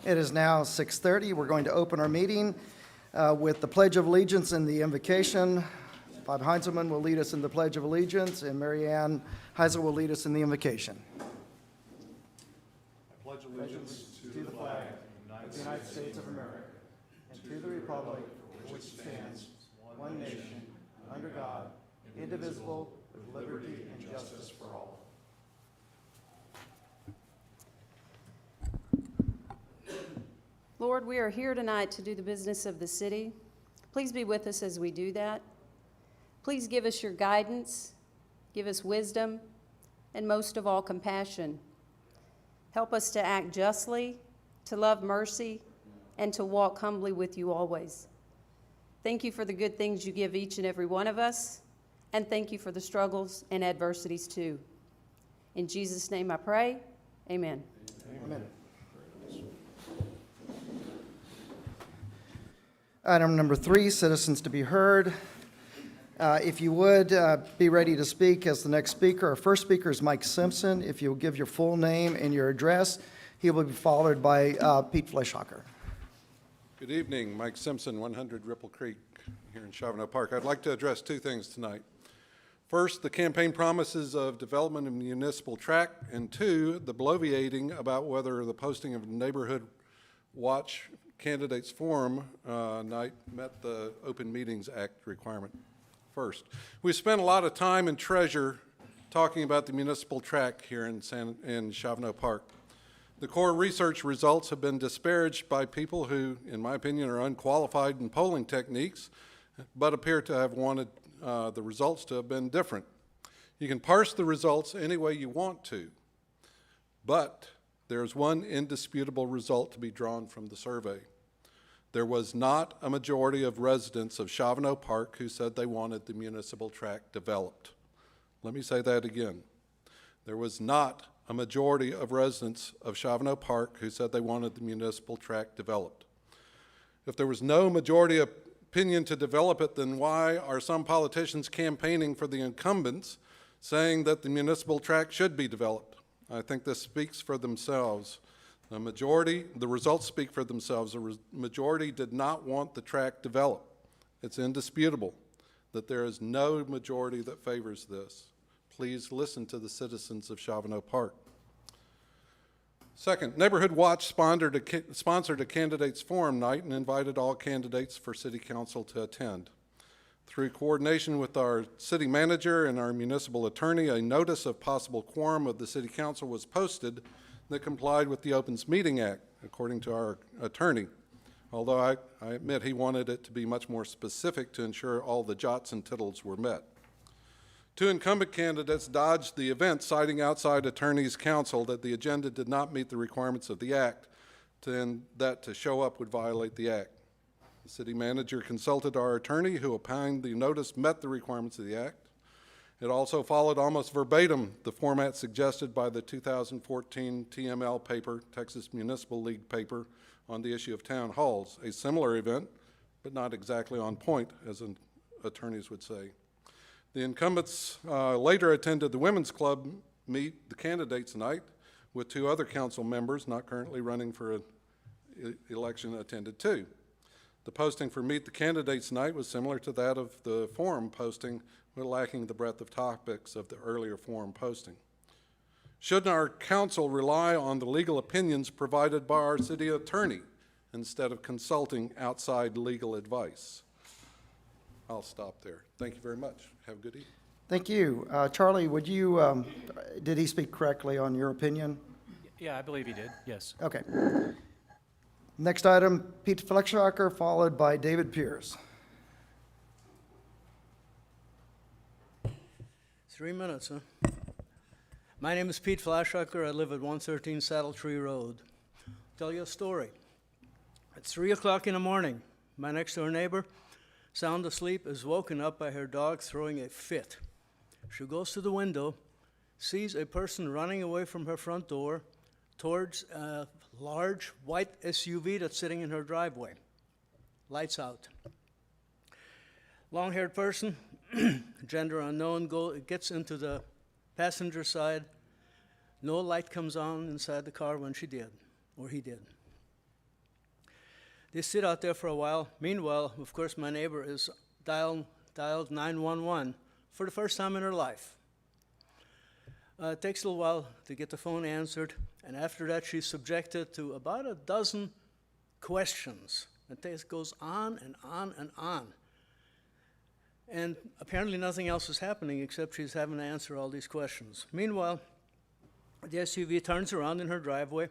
It is now 6:30. We're going to open our meeting with the Pledge of Allegiance and the invocation. Bob Heinzelman will lead us in the Pledge of Allegiance, and Marianne Heisel will lead us in the invocation. I pledge allegiance to the flag of the United States of America and to the republic for which it stands, one nation, under God, indivisible, with liberty and justice for all. Lord, we are here tonight to do the business of the city. Please be with us as we do that. Please give us your guidance, give us wisdom, and most of all, compassion. Help us to act justly, to love mercy, and to walk humbly with you always. Thank you for the good things you give each and every one of us, and thank you for the struggles and adversities too. In Jesus' name I pray, amen. Amen. Item number 3, citizens to be heard. If you would be ready to speak as the next speaker. Our first speaker is Mike Simpson. If you'll give your full name and your address, he will be followed by Pete Fleischhacker. Good evening, Mike Simpson, 100 Ripple Creek here in Shavano Park. I'd like to address 2 things tonight. First, the campaign promises of development of municipal tract, and 2, the bloviating about whether the posting of a neighborhood watch candidates forum night met the Open Meetings Act requirement. First, we spent a lot of time and treasure talking about the municipal tract here in Shavano Park. The core research results have been disparaged by people who, in my opinion, are unqualified in polling techniques, but appear to have wanted the results to have been different. You can parse the results any way you want to, but there's one indisputable result to be drawn from the survey. There was not a majority of residents of Shavano Park who said they wanted the municipal tract developed. Let me say that again. There was not a majority of residents of Shavano Park who said they wanted the municipal tract developed. If there was no majority opinion to develop it, then why are some politicians campaigning for the incumbents saying that the municipal tract should be developed? I think this speaks for themselves. The results speak for themselves. The majority did not want the tract developed. It's indisputable that there is no majority that favors this. Please listen to the citizens of Shavano Park. Second, Neighborhood Watch sponsored a candidates forum night and invited all candidates for city council to attend. Through coordination with our city manager and our municipal attorney, a notice of possible quorum of the city council was posted that complied with the Opens Meeting Act, according to our attorney, although I admit he wanted it to be much more specific to ensure all the jots and tittles were met. 2 incumbent candidates dodged the event, citing outside attorney's counsel that the agenda did not meet the requirements of the act, and that to show up would violate the act. The city manager consulted our attorney, who opined the notice met the requirements of the act. It also followed almost verbatim the format suggested by the 2014 TML paper, Texas Municipal League paper, on the issue of town halls, a similar event, but not exactly on point, as attorneys would say. The incumbents later attended the Women's Club meet the candidates night with 2 other council members not currently running for an election attended too. The posting for Meet the Candidates night was similar to that of the forum posting, but lacking the breadth of topics of the earlier forum posting. Shouldn't our council rely on the legal opinions provided by our city attorney instead of consulting outside legal advice? I'll stop there. Thank you very much. Have a good evening. Thank you. Charlie, would you, did he speak correctly on your opinion? Yeah, I believe he did, yes. Okay. Next item, Pete Fleischhacker, followed by David Pierce. 3 minutes, huh? My name is Pete Fleischhacker. I live at 113 Saddle Tree Road. I'll tell you a story. At 3 o'clock in the morning, my next door neighbor, sound asleep, is woken up by her dog throwing a fit. She goes to the window, sees a person running away from her front door towards a large white SUV that's sitting in her driveway. Lights out. Long-haired person, gender unknown, gets into the passenger side. No light comes on inside the car when she did, or he did. They sit out there for a while. Meanwhile, of course, my neighbor is dialed 911 for the first time in her life. It takes a little while to get the phone answered, and after that, she's subjected to about a dozen questions. It goes on and on and on. And apparently nothing else is happening except she's having to answer all these questions. Meanwhile, the SUV turns around in her driveway,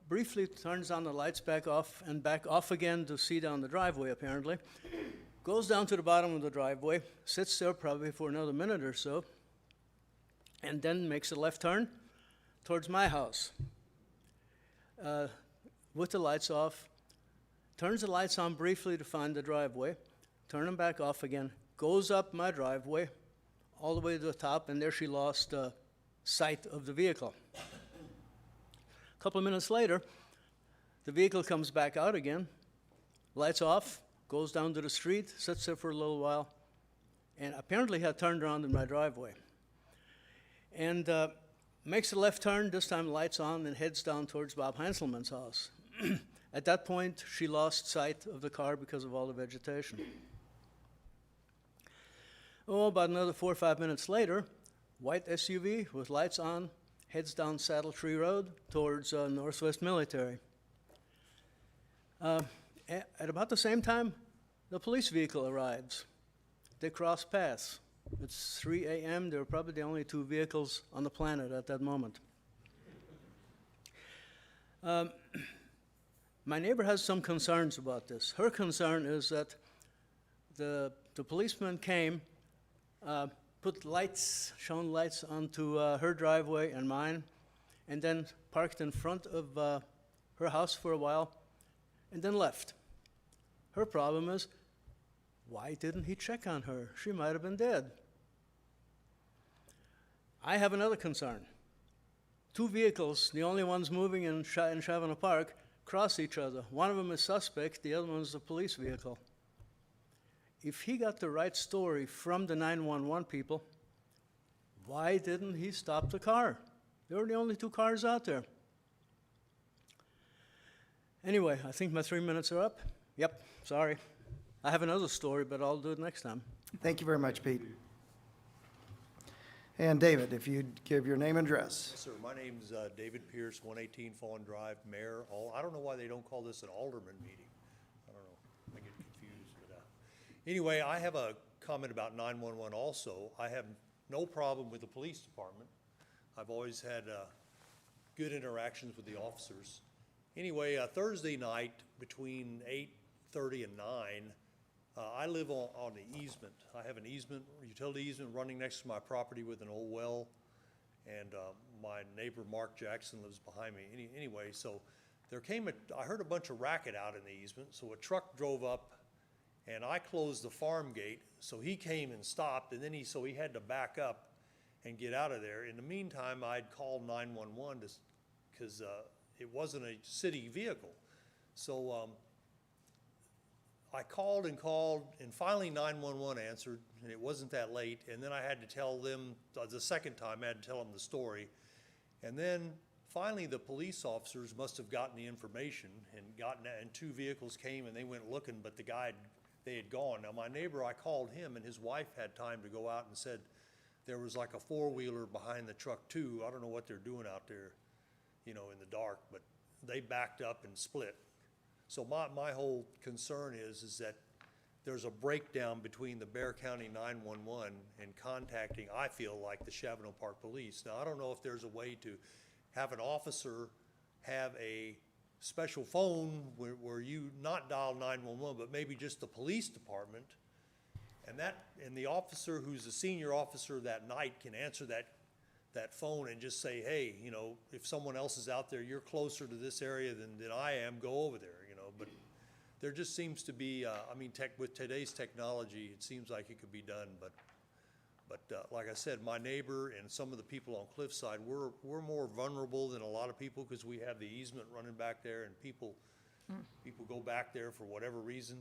briefly turns on the lights back off again to see down the driveway apparently, goes down to the bottom of the driveway, sits there probably for another minute or so, and then makes a left turn towards my house with the lights off, turns the lights on briefly to find the driveway, turn them back off again, goes up my driveway all the way to the top, and there she lost sight of the vehicle. A couple of minutes later, the vehicle comes back out again, lights off, goes down to the street, sits there for a little while, and apparently had turned around in my driveway. And makes a left turn, this time lights on, and heads down towards Bob Heinzelman's house. At that point, she lost sight of the car because of all the vegetation. Oh, about another 4 or 5 minutes later, white SUV with lights on, heads down Saddle Tree Road towards Northwest Military. At about the same time, the police vehicle arrives. They cross paths. It's 3 a.m. They were probably the only two vehicles on the planet at that moment. My neighbor has some concerns about this. Her concern is that the policeman came, put lights, shone lights onto her driveway and mine, and then parked in front of her house for a while, and then left. Her problem is, why didn't he check on her? She might have been dead. I have another concern. Two vehicles, the only ones moving in Shavano Park, cross each other. One of them is suspect, the other one is a police vehicle. If he got the right story from the 911 people, why didn't he stop the car? There were the only two cars out there. Anyway, I think my 3 minutes are up. Yep, sorry. I have another story, but I'll do it next time. Thank you very much, Pete. And David, if you'd give your name and address. Yes, sir. My name's David Pierce, 118 Fawn Drive, Mayor. I don't know why they don't call this an alderman meeting. I don't know. I get confused. But anyway, I have a comment about 911 also. I have no problem with the police department. I've always had good interactions with the officers. Anyway, Thursday night between 8:30 and 9, I live on the easement. I have an easement, utility easement running next to my property with an old well, and my neighbor Mark Jackson lives behind me. Anyway, so I heard a bunch of racket out in the easement, so a truck drove up, and I closed the farm gate, so he came and stopped, and then he had to back up and get out of there. In the meantime, I'd called 911 because it wasn't a city vehicle. So I called, and finally 911 answered, and it wasn't that late. And then I had to tell them, the second time, I had to tell them the story. And then finally the police officers must have gotten the information and two vehicles came and they went looking, but they had gone. Now my neighbor, I called him, and his wife had time to go out and said there was like a four-wheeler behind the truck too. I don't know what they're doing out there, in the dark, but they backed up and split. So my whole concern is that there's a breakdown between the Bexar County 911 and contacting, I feel like, the Shavano Park Police. Now, I don't know if there's a way to have an officer have a special phone where you not dial 911, but maybe just the police department, and the officer who's a senior officer that night can answer that phone and just say, hey, if someone else is out there, you're closer to this area than I am, go over there, But there just seems to be, with today's technology, it seems like it could be done. But like I said, my neighbor and some of the people on Cliffside, we're more vulnerable than a lot of people because we have the easement running back there, and people go back there for whatever reason.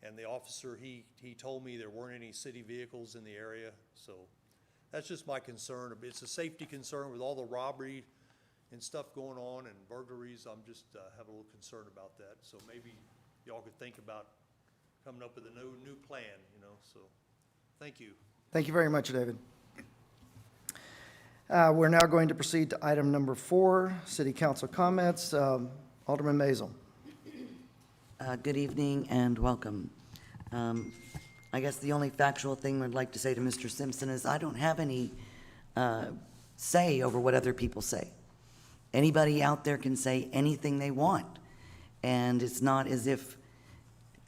And the officer, he told me there weren't any city vehicles in the area, so that's just my concern. It's a safety concern with all the robbery, and stuff going on and burglaries, I'm just, have a little concern about that. So maybe y'all could think about coming up with a new plan, you know, so, thank you. Thank you very much, David. We're now going to proceed to item number 4, city council comments. Alderman Maisel. Good evening and welcome. I guess the only factual thing I'd like to say to Mr. Simpson is I don't have any say over what other people say. Anybody out there can say anything they want. And it's not as if,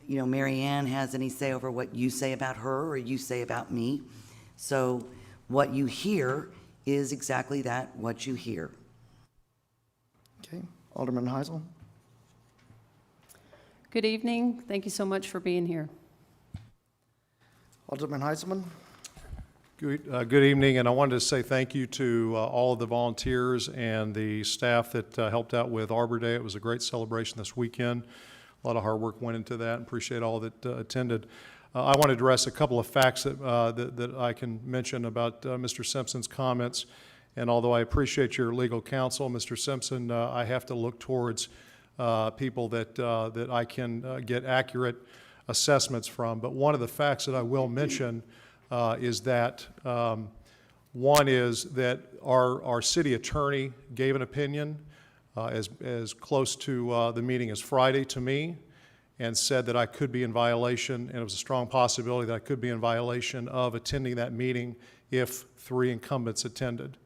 you know, Mary Ann has any say over what you say about her or you say about me. So what you hear is exactly that, what you hear. Okay, Alderman Maisel. Good evening. Thank you so much for being here. Alderman Heisman. Good evening, and I wanted to say thank you to all of the volunteers and the staff that helped out with Arbor Day. It was a great celebration this weekend. A lot of hard work went into that. Appreciate all that attended. I want to address a couple of facts that I can mention about Mr. Simpson's comments. And although I appreciate your legal counsel, Mr. Simpson, I have to look towards people that I can get accurate assessments from. But one of the facts that I will mention is that one is that our city attorney gave an opinion as close to the meeting as Friday to me, and said that I could be in violation, and it was a strong possibility that I could be in violation of attending that meeting if 3 incumbents attended.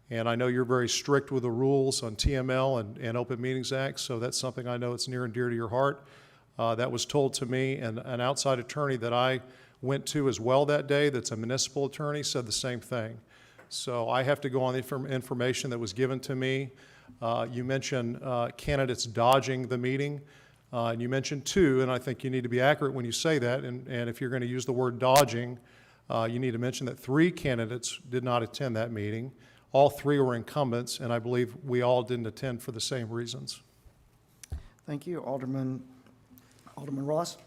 And I know you're very strict with the rules on TML and Open Meetings Act, so that's something I know it's near and dear to your heart. That was told to me, and an outside attorney that I went to as well that day, that's a municipal attorney, said the same thing. So I have to go on the information that was given to me. You mentioned candidates dodging the meeting. And you mentioned 2, and I think you need to be accurate when you say that, and if you're going to use the word dodging, you need to mention that 3 candidates did not attend that meeting. All 3 were incumbents, and I believe we all didn't attend for the same reasons. Thank you. Alderman Ross.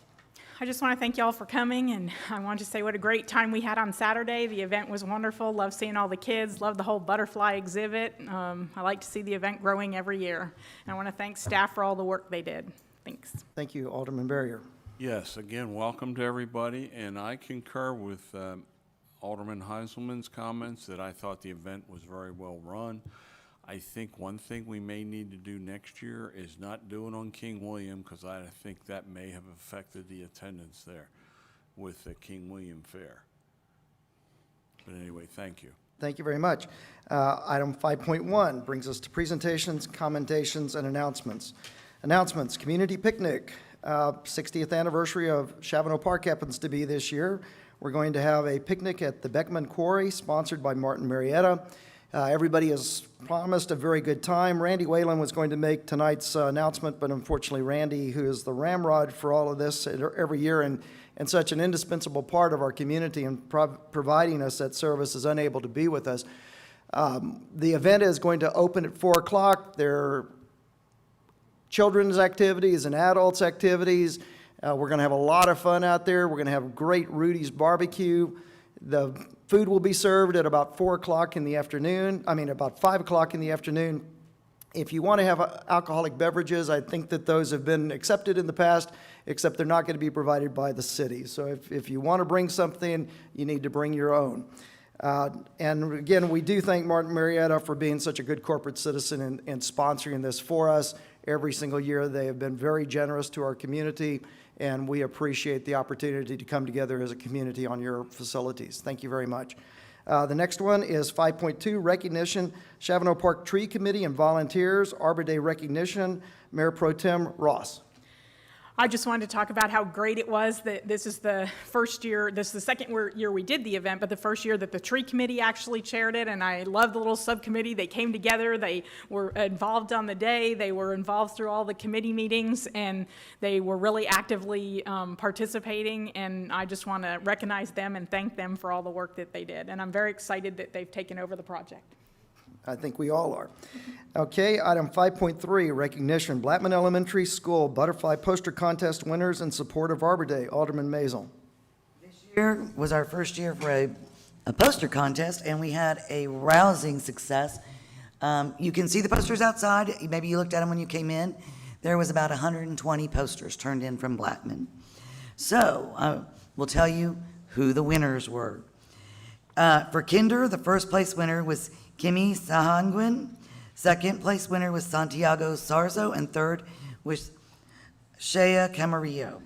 I just want to thank y'all for coming, and I want to say what a great time we had on Saturday. The event was wonderful. Love seeing all the kids. Love the whole butterfly exhibit. I like to see the event growing every year. And I want to thank staff for all the work they did. Thanks. Thank you, Alderman Barrier. Yes, again, welcome to everybody, and I concur with Alderman Heiselman's comments that I thought the event was very well run. I think one thing we may need to do next year is not do it on King William, because I think that may have affected the attendance there with the King William Fair. But anyway, thank you. Thank you very much. Item 5.1 brings us to presentations, commendations, and announcements. Announcements, community picnic. 60th anniversary of Shavano Park happens to be this year. We're going to have a picnic at the Beckmann Quarry, sponsored by Martin Marietta. Everybody has promised a very good time. Randy Whalen was going to make tonight's announcement, but unfortunately Randy, who is the ramrod for all of this every year and such an indispensable part of our community and providing us that service, is unable to be with us. The event is going to open at 4 o'clock. There are children's activities and adults activities. We're going to have a lot of fun out there. We're going to have great Rudy's barbecue. The food will be served at about 4 o'clock in the afternoon. About 5 o'clock in the afternoon. If you want to have alcoholic beverages, I think that those have been accepted in the past, except they're not going to be provided by the city. So if you want to bring something, you need to bring your own. And again, we do thank Martin Marietta for being such a good corporate citizen and sponsoring this for us. Every single year, they have been very generous to our community, and we appreciate the opportunity to come together as a community on your facilities. Thank you very much. The next one is 5.2, recognition, Shavano Park Tree Committee and volunteers, Arbor Day recognition, Mayor Pro Tem Ross. I just wanted to talk about how great it was that this is the first year, this is the second year we did the event, but the first year that the tree committee actually chaired it, and I love the little subcommittee. They came together, they were involved on the day, they were involved through all the committee meetings, and they were really actively participating, and I just want to recognize them and thank them for all the work that they did, and I'm very excited that they've taken over the project. I think we all are. Okay, item 5.3, recognition, Blattman Elementary School Butterfly Poster Contest winners in support of Arbor Day. Alderman Maisel. This year was our first year for a poster contest, and we had a rousing success. You can see the posters outside. Maybe you looked at them when you came in. There was about 120 posters turned in from Blattman. So we'll tell you who the winners were. For Kinder, the first place winner was Kimi Sahangwin. Second place winner was Santiago Sarzo, and third was Shea Camarillo.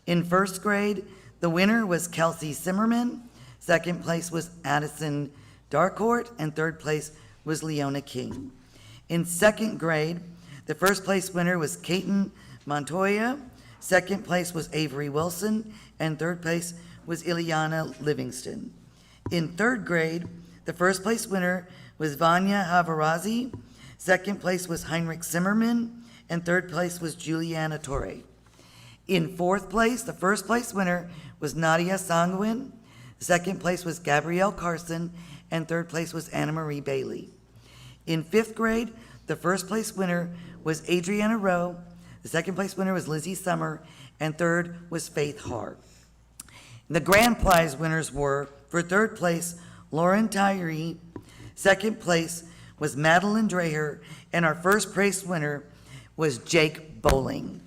In first grade, the winner was Kelsey Zimmerman. Second place was Addison Darcourt, and third place was Leona King. In second grade, the first place winner was Caton Montoya. Second place was Avery Wilson, and third place was Ileana Livingston. In third grade, the first place winner was Vanya Havarazi. Second place was Heinrich Zimmerman, and third place was Juliana Torre. In fourth place, the first place winner was Nadia Sangwin. Second place was Gabrielle Carson, and third place was Anna Marie Bailey. In fifth grade, the first place winner was Adriana Rowe. The second place winner was Lizzie Summer, and third was Faith Hart. The grand prize winners were, for third place, Lauren Tyree. Second place was Madeline Dreher, and our first place winner was Jake Bowling.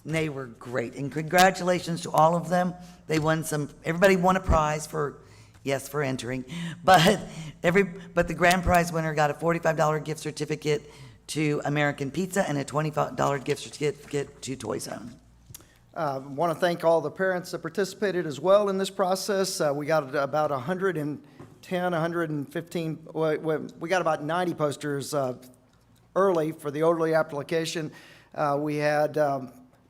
And they were great, and congratulations to all of them. They won everybody won a prize for entering, but the grand prize winner got a $45 gift certificate to American Pizza and a $25 gift certificate to Toy Zone. Want to thank all the parents that participated as well in this process. We got about 110, 115, we got about 90 posters early for the early application. We had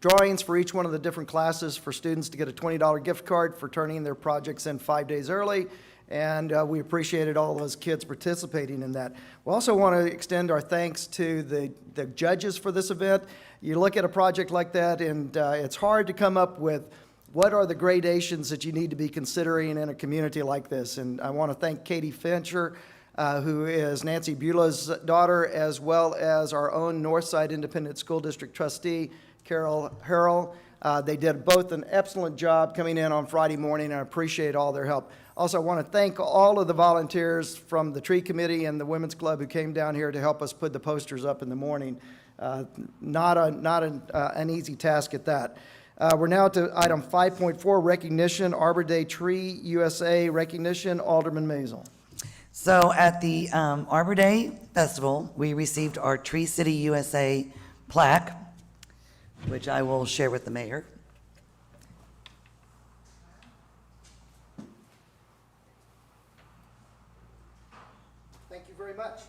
drawings for each one of the different classes for students to get a $20 gift card for turning their projects in 5 days early, and we appreciated all those kids participating in that. We also want to extend our thanks to the judges for this event. You look at a project like that, and it's hard to come up with what are the gradations that you need to be considering in a community like this. And I want to thank Katie Fincher, who is Nancy Beulah's daughter, as well as our own Northside Independent School District trustee, Carol Harrell. They did both an excellent job coming in on Friday morning, and I appreciate all their help. Also, I want to thank all of the volunteers from the Tree Committee and the Women's Club who came down here to help us put the posters up in the morning. Not an easy task at that. We're now to item 5.4, recognition, Arbor Day Tree USA recognition. Alderman Maisel. So at the Arbor Day Festival, we received our Tree City USA plaque, which I will share with the mayor. Thank you very much.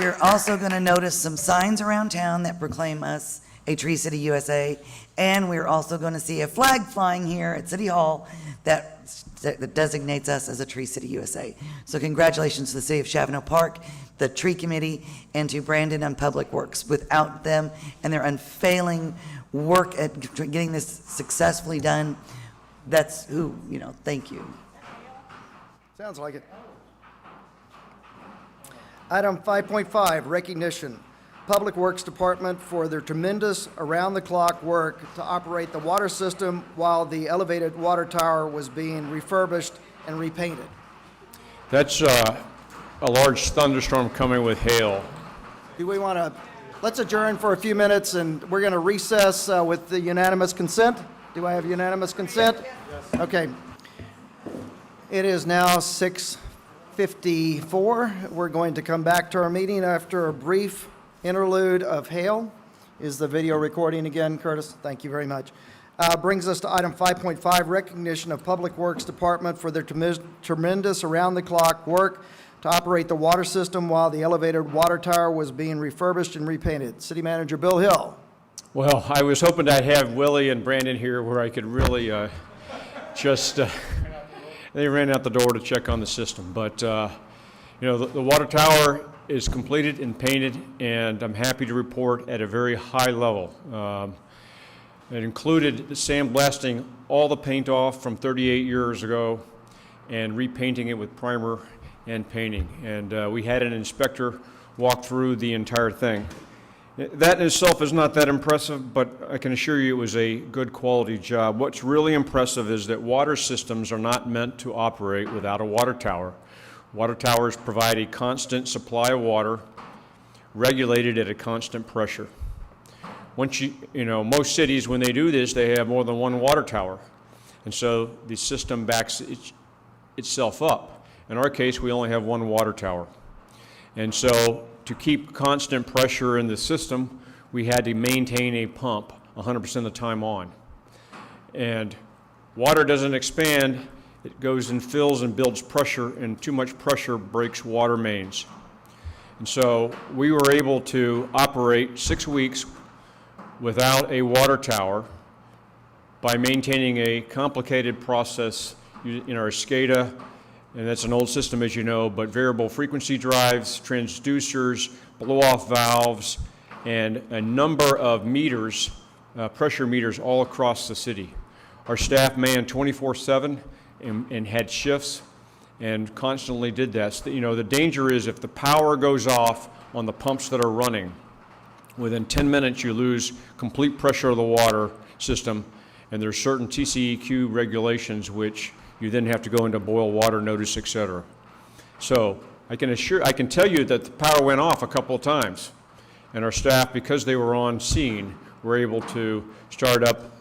You're also going to notice some signs around town that proclaim us a Tree City USA, and we're also going to see a flag flying here at City Hall that designates us as a Tree City USA. So congratulations to the City of Shavano Park, the Tree Committee, and to Brandon and Public Works. Without them and their unfailing work at getting this successfully done, that's who, thank you. Sounds like it. Item 5.5, recognition. Public Works Department for their tremendous around-the-clock work to operate the water system while the elevated water tower was being refurbished and repainted. That's a large thunderstorm coming with hail. Do we want to, let's adjourn for a few minutes, and we're going to recess with the unanimous consent. Do I have unanimous consent? Yes. Okay. It is now 6:54. We're going to come back to our meeting after a brief interlude of hail. Is the video recording again, Curtis? Thank you very much. Brings us to item 5.5, recognition of Public Works Department for their tremendous around-the-clock work to operate the water system while the elevated water tower was being refurbished and repainted. City Manager Bill Hill. Well, I was hoping I'd have Willie and Brandon here where I could really they ran out the door to check on the system. But, the water tower is completed and painted, and I'm happy to report at a very high level. It included sandblasting all the paint off from 38 years ago and repainting it with primer and painting. And we had an inspector walk through the entire thing. That in itself is not that impressive, but I can assure you it was a good quality job. What's really impressive is that water systems are not meant to operate without a water tower. Water towers provide a constant supply of water, regulated at a constant pressure. Once most cities, when they do this, they have more than one water tower. And so the system backs itself up. In our case, we only have one water tower. And so to keep constant pressure in the system, we had to maintain a pump 100% of the time on. And water doesn't expand, it goes and fills and builds pressure, and too much pressure breaks water mains. And so we were able to operate 6 weeks without a water tower by maintaining a complicated process in our SCADA, and that's an old system, as you know, but variable frequency drives, transducers, blow-off valves, and a number of meters, pressure meters all across the city. Our staff manned 24/7 and had shifts and constantly did that. So, the danger is if the power goes off on the pumps that are running, within 10 minutes you lose complete pressure of the water system, and there's certain TCEQ regulations which you then have to go into boil water notice, et cetera. So I can tell you that the power went off a couple of times, and our staff, because they were on scene, were able to start up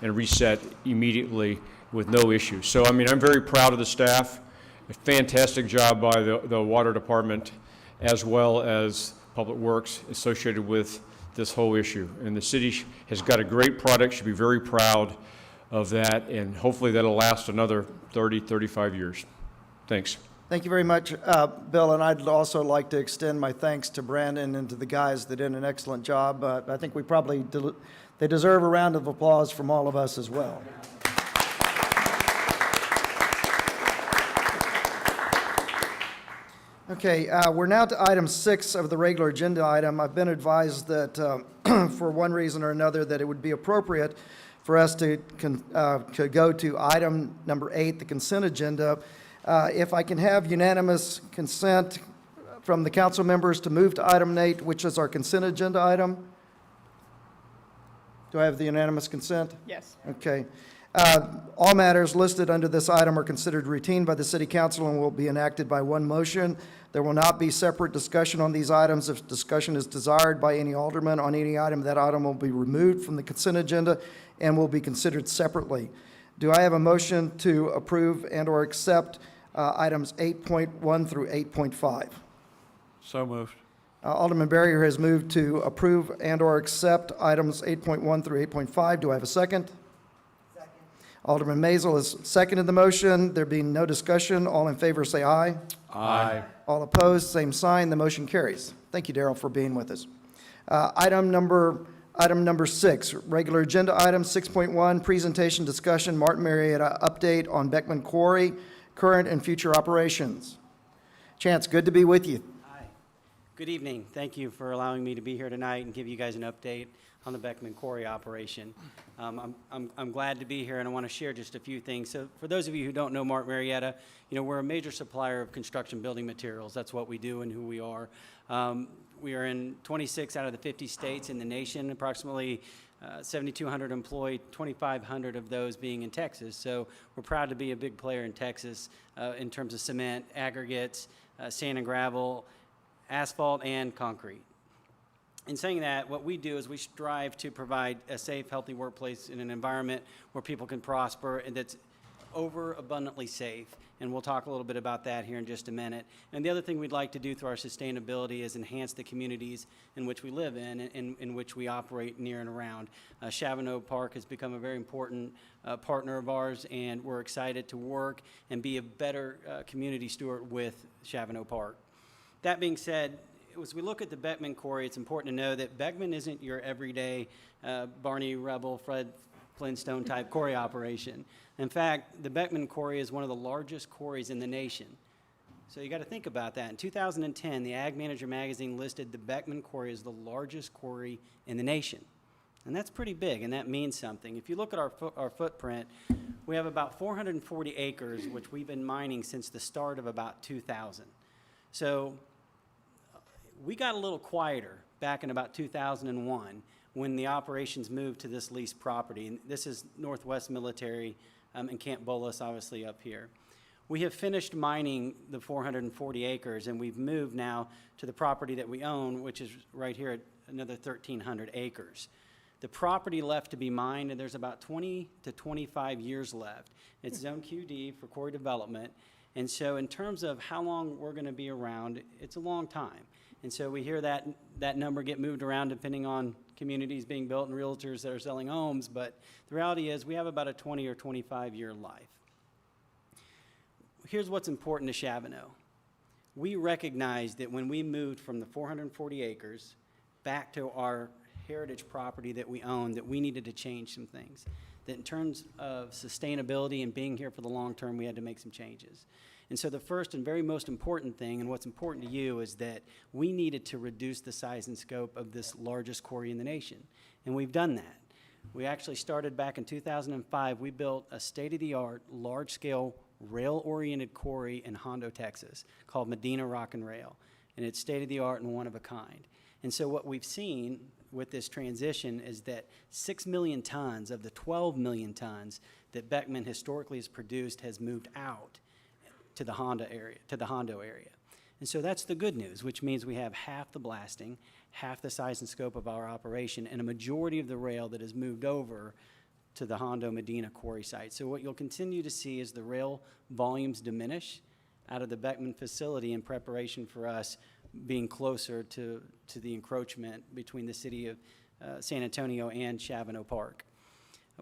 and reset immediately with no issues. So I'm very proud of the staff. A fantastic job by the water department as well as Public Works associated with this whole issue. And the city has got a great product, should be very proud of that, and hopefully that'll last another 30, 35 years. Thanks. Thank you very much, Bill, and I'd also like to extend my thanks to Brandon and to the guys that did an excellent job. I think they deserve a round of applause from all of us as well. Okay, we're now to item 6 of the regular agenda item. I've been advised that for one reason or another that it would be appropriate for us to go to item number 8, the consent agenda. If I can have unanimous consent from the council members to move to item 8, which is our consent agenda item. Do I have the unanimous consent? Yes. Okay. All matters listed under this item are considered routine by the City Council and will be enacted by one motion. There will not be separate discussion on these items. If discussion is desired by any alderman on any item, that item will be removed from the consent agenda and will be considered separately. Do I have a motion to approve and/or accept items 8.1 through 8.5? So moved. Alderman Barrier has moved to approve and/or accept items 8.1 through 8.5. Do I have a second? Second. Alderman Maisel has seconded the motion. There being no discussion, all in favor say aye. Aye. All opposed, same sign. The motion carries. Thank you, Darrell, for being with us. Item number 6, regular agenda item 6.1, presentation discussion, Martin Marietta update on Beckmann Quarry, current and future operations. Chance, good to be with you. Hi. Good evening. Thank you for allowing me to be here tonight and give you guys an update on the Beckmann Quarry operation. I'm glad to be here, and I want to share just a few things. So for those of you who don't know Martin Marietta, we're a major supplier of construction building materials. That's what we do and who we are. We are in 26 out of the 50 states in the nation, approximately 7,200 employed, 2,500 of those being in Texas. So we're proud to be a big player in Texas in terms of cement, aggregates, sand and gravel, asphalt, and concrete. In saying that, what we do is we strive to provide a safe, healthy workplace in an environment where people can prosper and that's overabundantly safe. And we'll talk a little bit about that here in just a minute. And the other thing we'd like to do through our sustainability is enhance the communities in which we live in which we operate near and around. Shavano Park has become a very important partner of ours, and we're excited to work and be a better community steward with Shavano Park. That being said, as we look at the Beckmann Quarry, it's important to know that Beckmann isn't your everyday Barney Rubble, Fred Flintstone type quarry operation. In fact, the Beckmann Quarry is one of the largest quarries in the nation. So you got to think about that. In 2010, the Ag Manager magazine listed the Beckmann Quarry as the largest quarry in the nation. And that's pretty big, and that means something. If you look at our footprint, we have about 440 acres, which we've been mining since the start of about 2000. So we got a little quieter back in about 2001 when the operations moved to this leased property. And this is Northwest Military and Camp Bolus, obviously, up here. We have finished mining the 440 acres, and we've moved now to the property that we own, which is right here at another 1,300 acres. The property left to be mined, and there's about 20 to 25 years left. It's zone QD for quarry development, and so in terms of how long we're going to be around, it's a long time. And so we hear that number get moved around depending on communities being built and realtors that are selling homes, but the reality is we have about a 20 or 25-year life. Here's what's important to Shavano. We recognized that when we moved from the 440 acres back to our heritage property that we own, that we needed to change some things. That in terms of sustainability and being here for the long term, we had to make some changes. And so the first and very most important thing, and what's important to you, is that we needed to reduce the size and scope of this largest quarry in the nation. And we've done that. We actually started back in 2005. We built a state-of-the-art, large-scale, rail-oriented quarry in Hondo, Texas, called Medina Rock and Rail. And it's state-of-the-art and one of a kind. And so what we've seen with this transition is that 6 million tons of the 12 million tons that Beckmann historically has produced has moved out to the Hondo area. And so that's the good news, which means we have half the blasting, half the size and scope of our operation, and a majority of the rail that has moved over to the Hondo Medina quarry site. So what you'll continue to see is the rail volumes diminish out of the Beckmann facility in preparation for us being closer to the encroachment between the city of San Antonio and Shavano Park.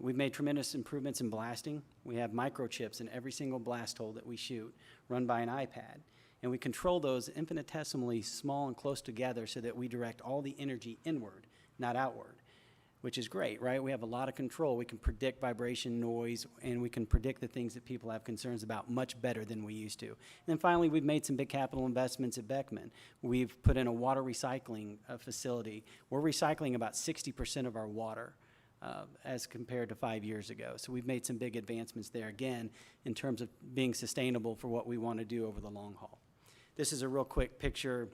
We've made tremendous improvements in blasting. We have microchips in every single blast hole that we shoot, run by an iPad. And we control those infinitesimally small and close together so that we direct all the energy inward, not outward, which is great, right? We have a lot of control. We can predict vibration, noise, and we can predict the things that people have concerns about much better than we used to. And then finally, we've made some big capital investments at Beckmann. We've put in a water recycling facility. We're recycling about 60% of our water as compared to 5 years ago. So we've made some big advancements there, again, in terms of being sustainable for what we want to do over the long haul. This is a real quick picture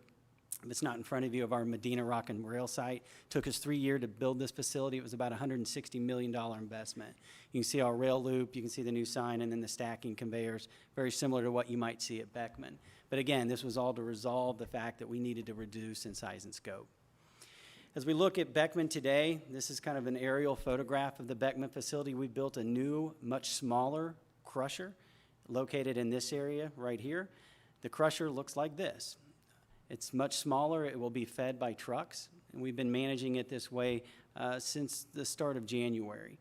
that's not in front of you of our Medina Rock and Rail site. It took us 3 years to build this facility. It was about a $160 million investment. You can see our rail loop, you can see the new sign, and then the stacking conveyors, very similar to what you might see at Beckmann. But again, this was all to resolve the fact that we needed to reduce in size and scope. As we look at Beckmann today, this is kind of an aerial photograph of the Beckmann facility. We built a new, much smaller crusher located in this area right here. The crusher looks like this. It's much smaller. It will be fed by trucks, and we've been managing it this way since the start of January.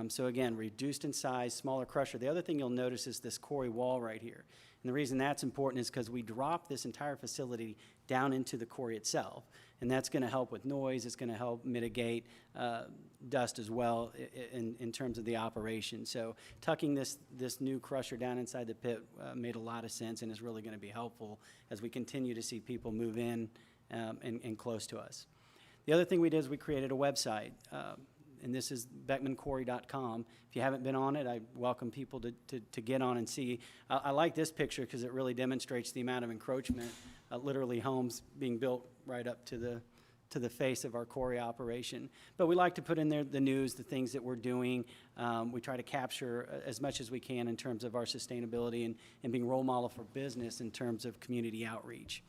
So again, reduced in size, smaller crusher. The other thing you'll notice is this quarry wall right here. And the reason that's important is because we dropped this entire facility down into the quarry itself. And that's going to help with noise. It's going to help mitigate dust as well in terms of the operation. So tucking this new crusher down inside the pit made a lot of sense and is really going to be helpful as we continue to see people move in and close to us. The other thing we did is we created a website. And this is beckmannquarry.com. If you haven't been on it, I welcome people to get on and see. I like this picture because it really demonstrates the amount of encroachment, literally homes being built right up to the face of our quarry operation. But we like to put in there the news, the things that we're doing. We try to capture as much as we can in terms of our sustainability and being role model for business in terms of community outreach.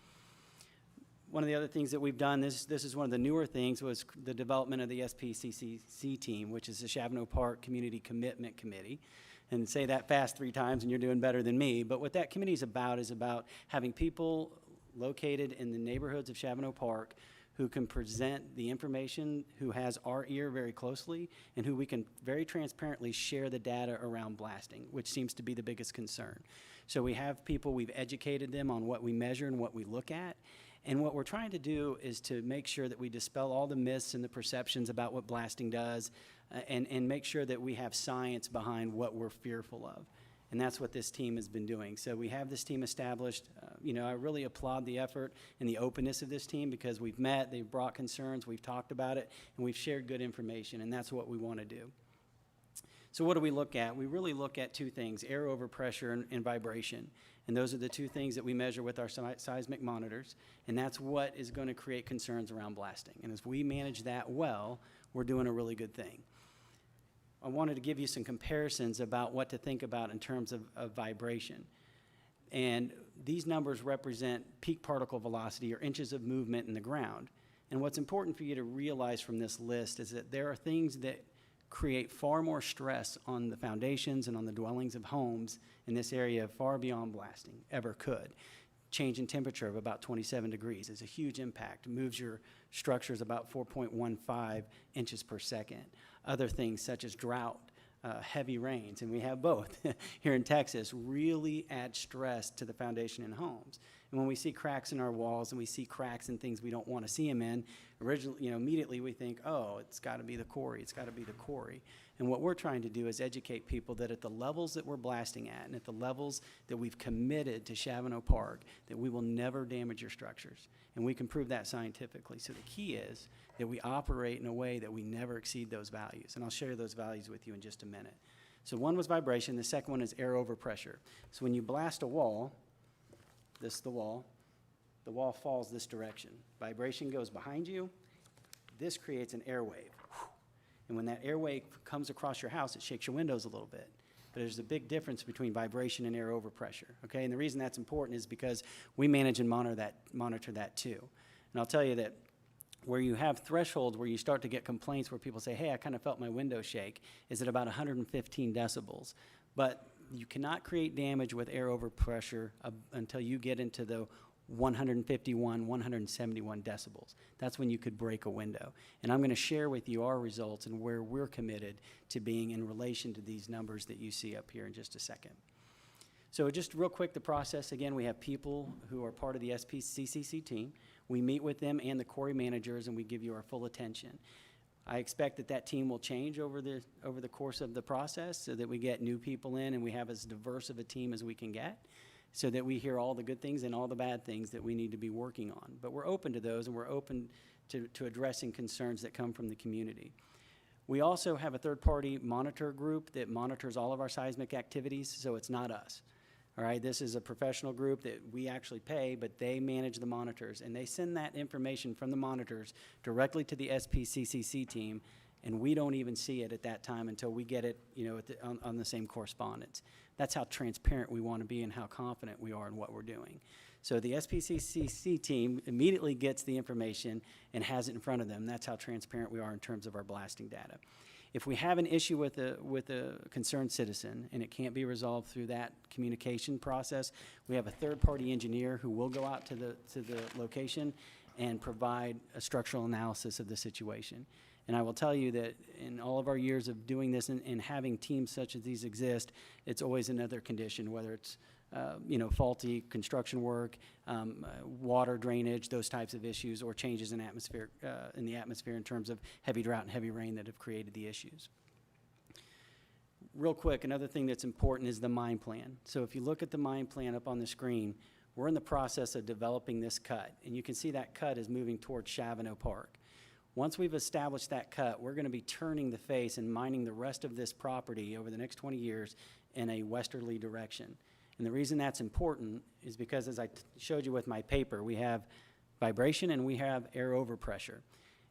One of the other things that we've done, this is one of the newer things, was the development of the SPCCC team, which is the Shavano Park Community Commitment Committee. And say that fast 3 times and you're doing better than me. But what that committee is about having people located in the neighborhoods of Shavano Park who can present the information, who has our ear very closely, and who we can very transparently share the data around blasting, which seems to be the biggest concern. So we have people, we've educated them on what we measure and what we look at. And what we're trying to do is to make sure that we dispel all the myths and the perceptions about what blasting does and make sure that we have science behind what we're fearful of. And that's what this team has been doing. So we have this team established. I really applaud the effort and the openness of this team because we've met, they've brought concerns, we've talked about it, and we've shared good information, and that's what we want to do. So what do we look at? We really look at 2 things, air overpressure and vibration. And those are the two things that we measure with our seismic monitors, and that's what is going to create concerns around blasting. And as we manage that well, we're doing a really good thing. I wanted to give you some comparisons about what to think about in terms of vibration. And these numbers represent peak particle velocity, or inches of movement in the ground. And what's important for you to realize from this list is that there are things that create far more stress on the foundations and on the dwellings of homes in this area far beyond blasting ever could. Change in temperature of about 27 degrees is a huge impact. Moves your structures about 4.15 inches per second. Other things such as drought, heavy rains, and we have both here in Texas, really add stress to the foundation in homes. And when we see cracks in our walls and we see cracks in things we don't want to see them in, immediately we think, oh, it's got to be the quarry, it's got to be the quarry. And what we're trying to do is educate people that at the levels that we're blasting at and at the levels that we've committed to Shavano Park, that we will never damage your structures. And we can prove that scientifically. So the key is that we operate in a way that we never exceed those values. And I'll share those values with you in just a minute. So one was vibration, the second one is air overpressure. So when you blast a wall, this is the wall falls this direction. Vibration goes behind you, this creates an air wave. And when that air wave comes across your house, it shakes your windows a little bit. But there's a big difference between vibration and air overpressure, okay? And the reason that's important is because we manage and monitor that too. And I'll tell you that where you have thresholds where you start to get complaints where people say, hey, I kind of felt my window shake, is at about 115 decibels. But you cannot create damage with air overpressure until you get into the 151, 171 decibels. That's when you could break a window. And I'm going to share with you our results and where we're committed to being in relation to these numbers that you see up here in just a second. So just real quick, the process, again, we have people who are part of the SPCCC team. We meet with them and the quarry managers, and we give you our full attention. I expect that that team will change over the course of the process so that we get new people in and we have as diverse of a team as we can get, so that we hear all the good things and all the bad things that we need to be working on. But we're open to those, and we're open to addressing concerns that come from the community. We also have a third-party monitor group that monitors all of our seismic activities, so it's not us. All right, this is a professional group that we actually pay, but they manage the monitors, and they send that information from the monitors directly to the SPCCC team, and we don't even see it at that time until we get it, on the same correspondence. That's how transparent we want to be and how confident we are in what we're doing. So the SPCCC team immediately gets the information and has it in front of them. That's how transparent we are in terms of our blasting data. If we have an issue with a concerned citizen and it can't be resolved through that communication process, we have a third-party engineer who will go out to the location and provide a structural analysis of the situation. And I will tell you that in all of our years of doing this and having teams such as these exist, it's always another condition, whether it's faulty construction work, water drainage, those types of issues, or changes in the atmosphere in terms of heavy drought and heavy rain that have created the issues. Real quick, another thing that's important is the mine plan. So if you look at the mine plan up on the screen, we're in the process of developing this cut, and you can see that cut is moving towards Shavano Park. Once we've established that cut, we're going to be turning the face and mining the rest of this property over the next 20 years in a westerly direction. And the reason that's important is because, as I showed you with my paper, we have vibration and we have air overpressure.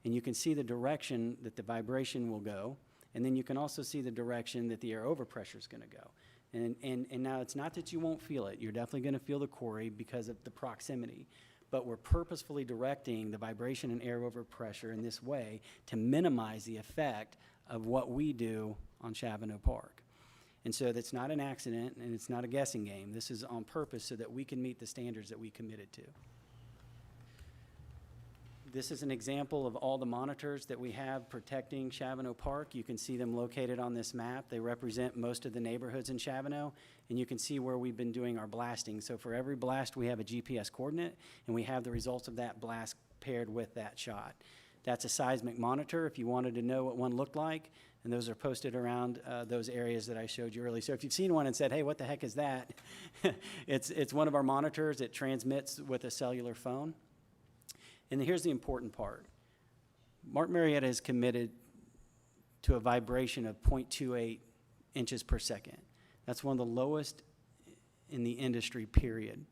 And you can see the direction that the vibration will go, and then you can also see the direction that the air overpressure is going to go. And now it's not that you won't feel it. You're definitely going to feel the quarry because of the proximity. But we're purposefully directing the vibration and air overpressure in this way to minimize the effect of what we do on Shavano Park. And so that's not an accident, and it's not a guessing game. This is on purpose so that we can meet the standards that we committed to. This is an example of all the monitors that we have protecting Shavano Park. You can see them located on this map. They represent most of the neighborhoods in Shavano, and you can see where we've been doing our blasting. So for every blast, we have a GPS coordinate, and we have the results of that blast paired with that shot. That's a seismic monitor if you wanted to know what one looked like, and those are posted around those areas that I showed you earlier. So if you've seen one and said, hey, what the heck is that? It's one of our monitors. It transmits with a cellular phone. And here's the important part. Martin Marietta is committed to a vibration of 0.28 inches per second. That's one of the lowest in the industry, period.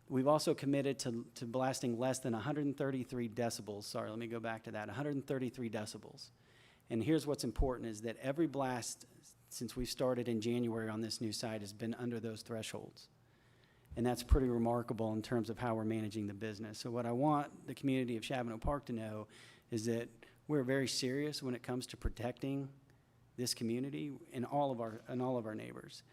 We've also committed to blasting less than 133 decibels. Sorry, let me go back to that, 133 decibels. And here's what's important is that every blast since we started in January on this new site has been under those thresholds. And that's pretty remarkable in terms of how we're managing the business. So what I want the community of Shavano Park to know is that we're very serious when it comes to protecting this community and all of our neighbors.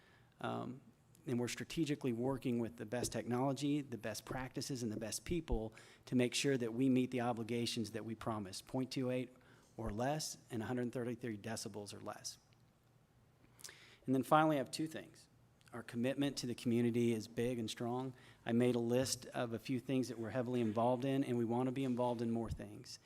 And we're strategically working with the best technology, the best practices, and the best people to make sure that we meet the obligations that we promised, 0.28 or less and 133 decibels or less. And then finally, I have two things. Our commitment to the community is big and strong. I made a list of a few things that we're heavily involved in, and we want to be involved in more things.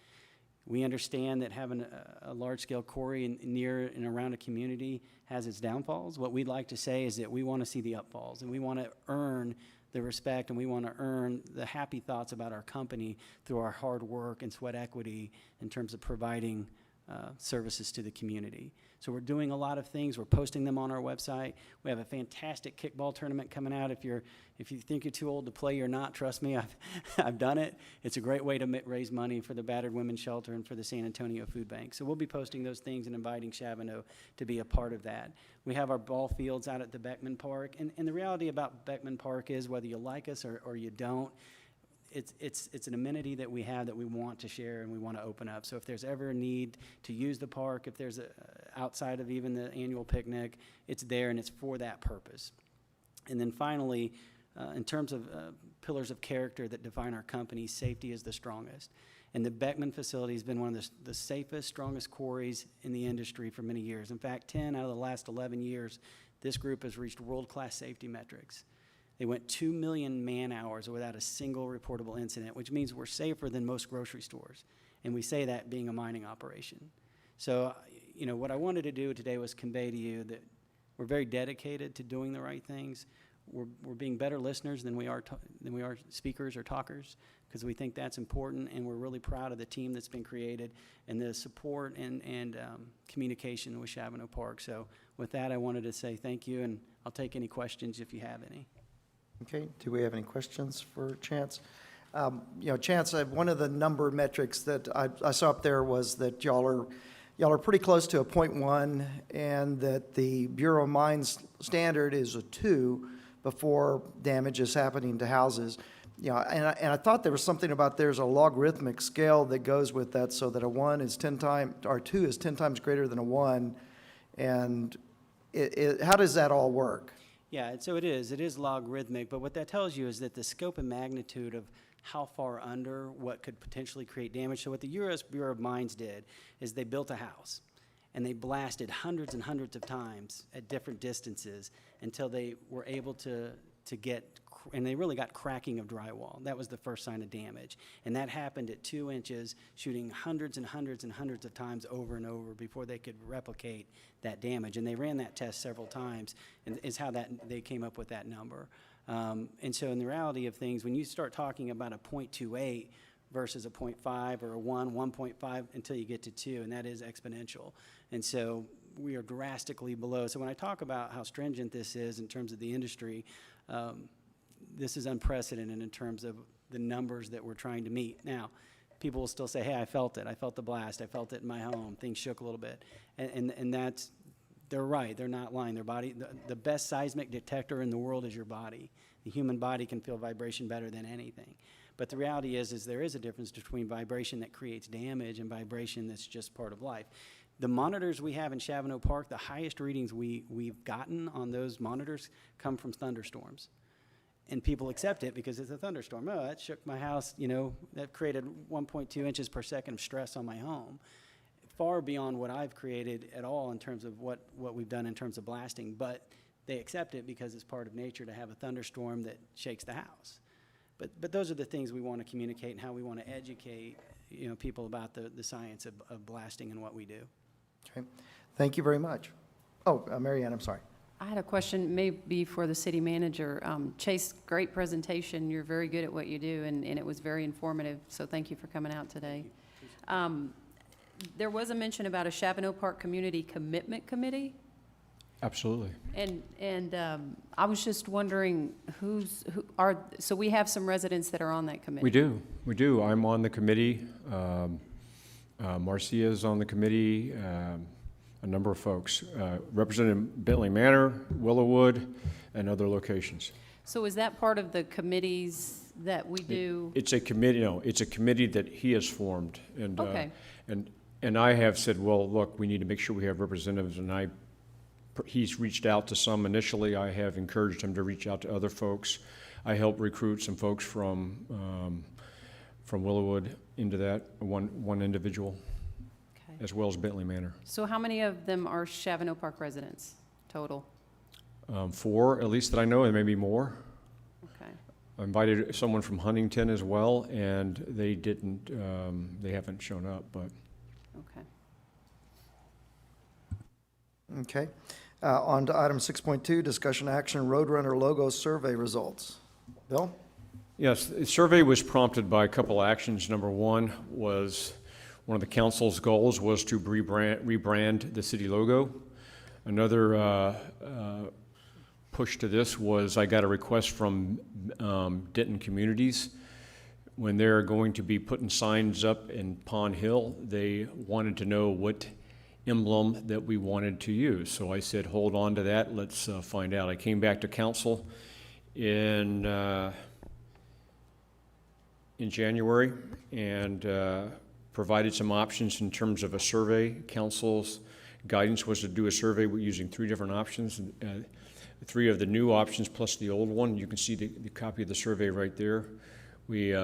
We understand that having a large-scale quarry near and around a community has its downfalls. What we'd like to say is that we want to see the upfalls, and we want to earn the respect, and we want to earn the happy thoughts about our company through our hard work and sweat equity in terms of providing services to the community. So we're doing a lot of things. We're posting them on our website. We have a fantastic kickball tournament coming out. If you think you're too old to play, you're not. Trust me, I've done it. It's a great way to raise money for the Battered Women's Shelter and for the San Antonio Food Bank. So we'll be posting those things and inviting Shavano to be a part of that. We have our ball fields out at the Beckmann Park. And the reality about Beckmann Park is whether you like us or you don't, it's an amenity that we have that we want to share and we want to open up. So if there's ever a need to use the park, if there's outside of even the annual picnic, it's there and it's for that purpose. And then finally, in terms of pillars of character that define our company, safety is the strongest. And the Beckmann facility has been one of the safest, strongest quarries in the industry for many years. In fact, 10 out of the last 11 years, this group has reached world-class safety metrics. They went 2 million man-hours without a single reportable incident, which means we're safer than most grocery stores. And we say that being a mining operation. So, what I wanted to do today was convey to you that we're very dedicated to doing the right things. We're being better listeners than we are speakers or talkers, because we think that's important, and we're really proud of the team that's been created and the support and communication with Shavano Park. So with that, I wanted to say thank you, and I'll take any questions if you have any. Okay, do we have any questions for Chance? Chance, one of the number metrics that I saw up there was that y'all are pretty close to a 0.1, and that the Bureau of Mines standard is a 2 before damage is happening to houses. And I thought there was something about there's a logarithmic scale that goes with that, so that a 1 is 10 times, or 2 is 10 times greater than a 1. And how does that all work? Yeah, so it is logarithmic, but what that tells you is that the scope and magnitude of how far under what could potentially create damage. So what the U.S. Bureau of Mines did is they built a house, and they blasted hundreds and hundreds of times at different distances until they were able to get, and they really got cracking of drywall. That was the first sign of damage. And that happened at 2 inches, shooting hundreds and hundreds and hundreds of times over and over before they could replicate that damage. And they ran that test several times, and is how they came up with that number. And so in the reality of things, when you start talking about a 0.28 versus a 0.5 or a 1.5 until you get to 2, and that is exponential. And so we are drastically below. So when I talk about how stringent this is in terms of the industry, this is unprecedented in terms of the numbers that we're trying to meet. Now, people will still say, hey, I felt it. I felt the blast. I felt it in my home. Things shook a little bit. And that's, they're right. They're not lying. Their body, the best seismic detector in the world is your body. The human body can feel vibration better than anything. But the reality is there is a difference between vibration that creates damage and vibration that's just part of life. The monitors we have in Shavano Park, the highest readings we've gotten on those monitors come from thunderstorms. And people accept it because it's a thunderstorm. Oh, that shook my house, that created 1.2 inches per second of stress on my home. Far beyond what I've created at all in terms of what we've done in terms of blasting. But they accept it because it's part of nature to have a thunderstorm that shakes the house. But those are the things we want to communicate and how we want to educate people about the science of blasting and what we do. Okay, thank you very much. Oh, Marianne, I'm sorry. I had a question maybe for the city manager. Chase, great presentation. You're very good at what you do, and it was very informative, so thank you for coming out today. There was a mention about a Shavano Park Community Commitment Committee. Absolutely. And I was just wondering so we have some residents that are on that committee? We do. I'm on the committee. Marcia's on the committee, a number of folks. Representative Bentley Manor, Willowwood, and other locations. So is that part of the committees that we do? It's a committee, no, it's a committee that he has formed. And, Okay. And I have said, well, look, we need to make sure we have representatives, and he's reached out to some initially. I have encouraged him to reach out to other folks. I helped recruit some folks from Willowwood into that, one individual, Okay. as well as Bentley Manor. So how many of them are Shavano Park residents total? 4, at least that I know, and maybe more. Okay. I invited someone from Huntington as well, and they haven't shown up, but. Okay. Okay. On to item 6.2, discussion action, Roadrunner logo survey results. Bill? Yes, the survey was prompted by a couple actions. Number one was, one of the council's goals was to rebrand the city logo. Another push to this was I got a request from Denton Communities. When they're going to be putting signs up in Pond Hill, they wanted to know what emblem that we wanted to use. So I said, hold on to that, let's find out. I came back to council in January and provided some options in terms of a survey. Council's guidance was to do a survey using 3 different options, 3 of the new options plus the old one. You can see the copy of the survey right there. We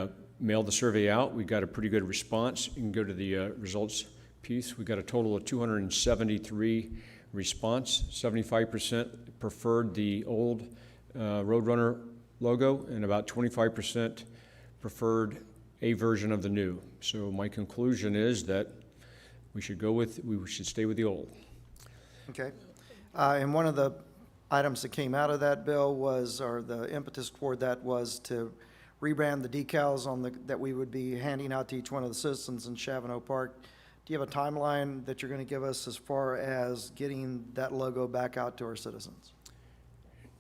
mailed the survey out. We got a pretty good response. You can go to the results piece. We got a total of 273 response. 75% preferred the old Roadrunner logo, and about 25% preferred a version of the new. So my conclusion is that we should stay with the old. Okay. And one of the items that came out of that bill was, or the impetus toward that was to rebrand the decals that we would be handing out to each one of the citizens in Shavano Park. Do you have a timeline that you're going to give us as far as getting that logo back out to our citizens?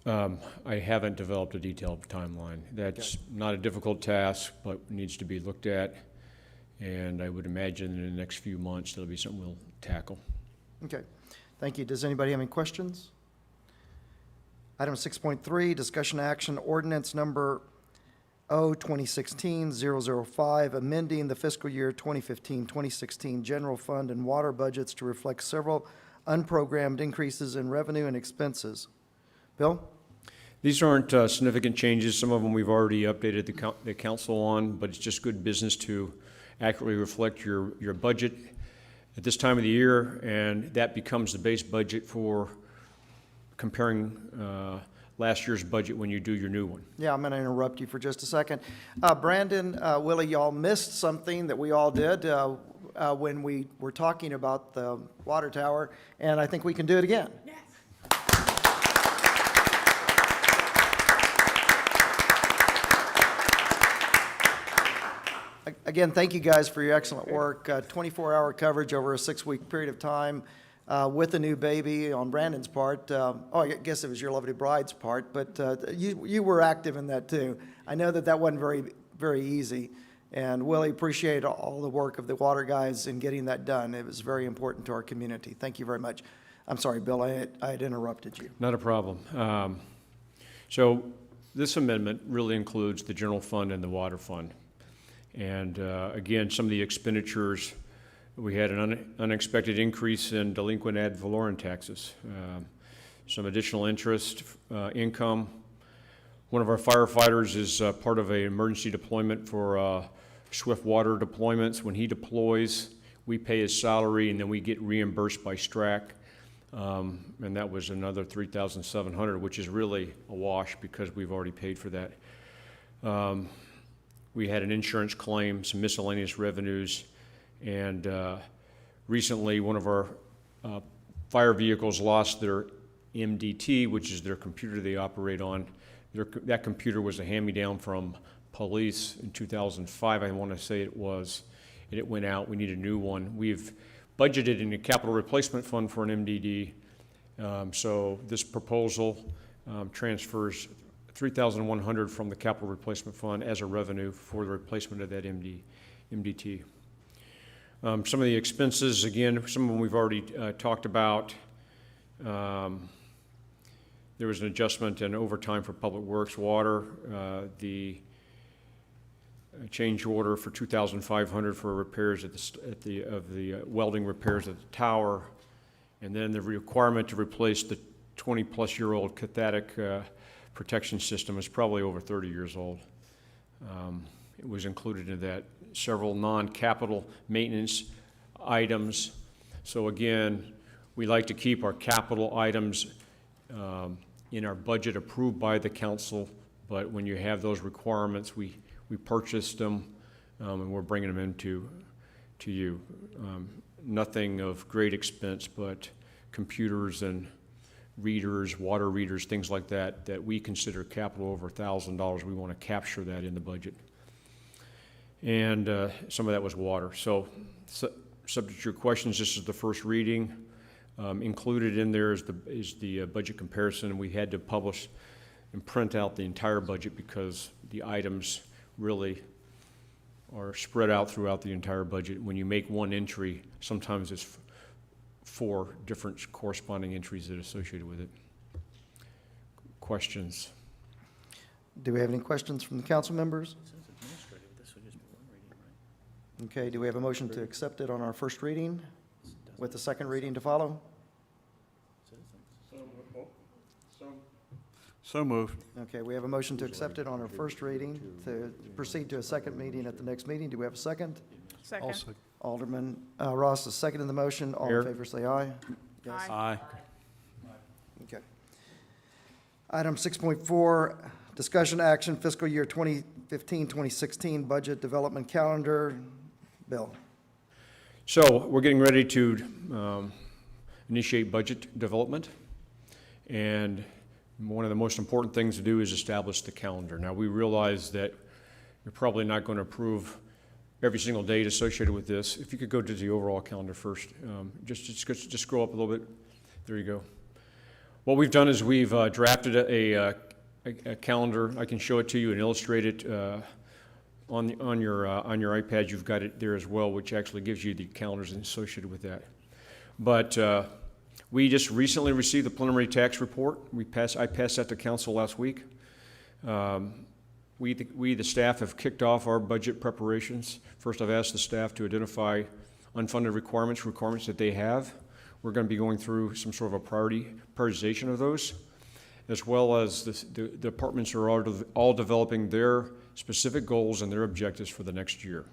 I haven't developed a detailed timeline. That's not a difficult task, but needs to be looked at. And I would imagine in the next few months, that'll be something we'll tackle. Okay. Thank you. Does anybody have any questions? Item 6.3, discussion action, ordinance number 2016-005, amending the fiscal year 2015-2016 general fund and water budgets to reflect several unprogrammed increases in revenue and expenses. Bill? These aren't significant changes. Some of them we've already updated the council on, but it's just good business to accurately reflect your budget at this time of the year, and that becomes the base budget for comparing last year's budget when you do your new one. Yeah, I'm going to interrupt you for just a second. Brandon, Willie, y'all missed something that we all did when we were talking about the water tower, and I think we can do it again. Yes. Again, thank you guys for your excellent work. 24-hour coverage over a 6-week period of time with a new baby on Brandon's part. I guess it was your lovely bride's part, but you were active in that too. I know that wasn't very, very easy. And Willie, appreciate all the work of the water guys in getting that done. It was very important to our community. Thank you very much. I'm sorry, Bill, I had interrupted you. Not a problem. So this amendment really includes the general fund and the water fund. And again, some of the expenditures, we had an unexpected increase in delinquent ad valorem taxes, some additional interest income. One of our firefighters is part of an emergency deployment for swift water deployments. When he deploys, we pay his salary and then we get reimbursed by STRAC. And that was another $3,700, which is really a wash because we've already paid for that. We had an insurance claim, some miscellaneous revenues, and recently one of our fire vehicles lost their MDT, which is their computer they operate on. That computer was a hand-me-down from police in 2005, I want to say it was, and it went out. We need a new one. We've budgeted in the capital replacement fund for an MDD. So this proposal transfers $3,100 from the capital replacement fund as a revenue for the replacement of that MDT. Some of the expenses, again, some of them we've already talked about. There was an adjustment in overtime for Public Works, Water, the change order for $2,500 for repairs of the welding repairs at the tower, and then the requirement to replace the 20-plus-year-old cathodic protection system is probably over 30 years old. It was included in that. Several non-capital maintenance items. So again, we like to keep our capital items in our budget approved by the council, but when you have those requirements, we purchased them and we're bringing them into you. Nothing of great expense, but computers and readers, water readers, things like that, that we consider capital over $1,000. We want to capture that in the budget. And some of that was water. So subject to your questions, this is the first reading. Included in there is the budget comparison. We had to publish and print out the entire budget because the items really are spread out throughout the entire budget. When you make one entry, sometimes it's 4 different corresponding entries that are associated with it. Questions? Do we have any questions from the council members? Okay, do we have a motion to accept it on our first reading with the second reading to follow? So moved. Okay, we have a motion to accept it on our first reading, to proceed to a second meeting at the next meeting. Do we have a second? Second. Alderman Ross is second in the motion. All in Mayor? favor, say aye. Yes. Aye. Okay. Item 6.4, discussion action fiscal year 2015-2016 budget development calendar. Bill. So we're getting ready to initiate budget development, and one of the most important things to do is establish the calendar. Now, we realize that you're probably not going to approve every single date associated with this. If you could go to the overall calendar first, just scroll up a little bit. There you go. What we've done is we've drafted a calendar. I can show it to you and illustrate it on your iPad. You've got it there as well, which actually gives you the calendars associated with that. But we just recently received the preliminary tax report. I passed that to council last week. We, the staff, have kicked off our budget preparations. First, I've asked the staff to identify unfunded requirements that they have. We're going to be going through some sort of a prioritization of those, as well as the departments are all developing their specific goals and their objectives for the next year.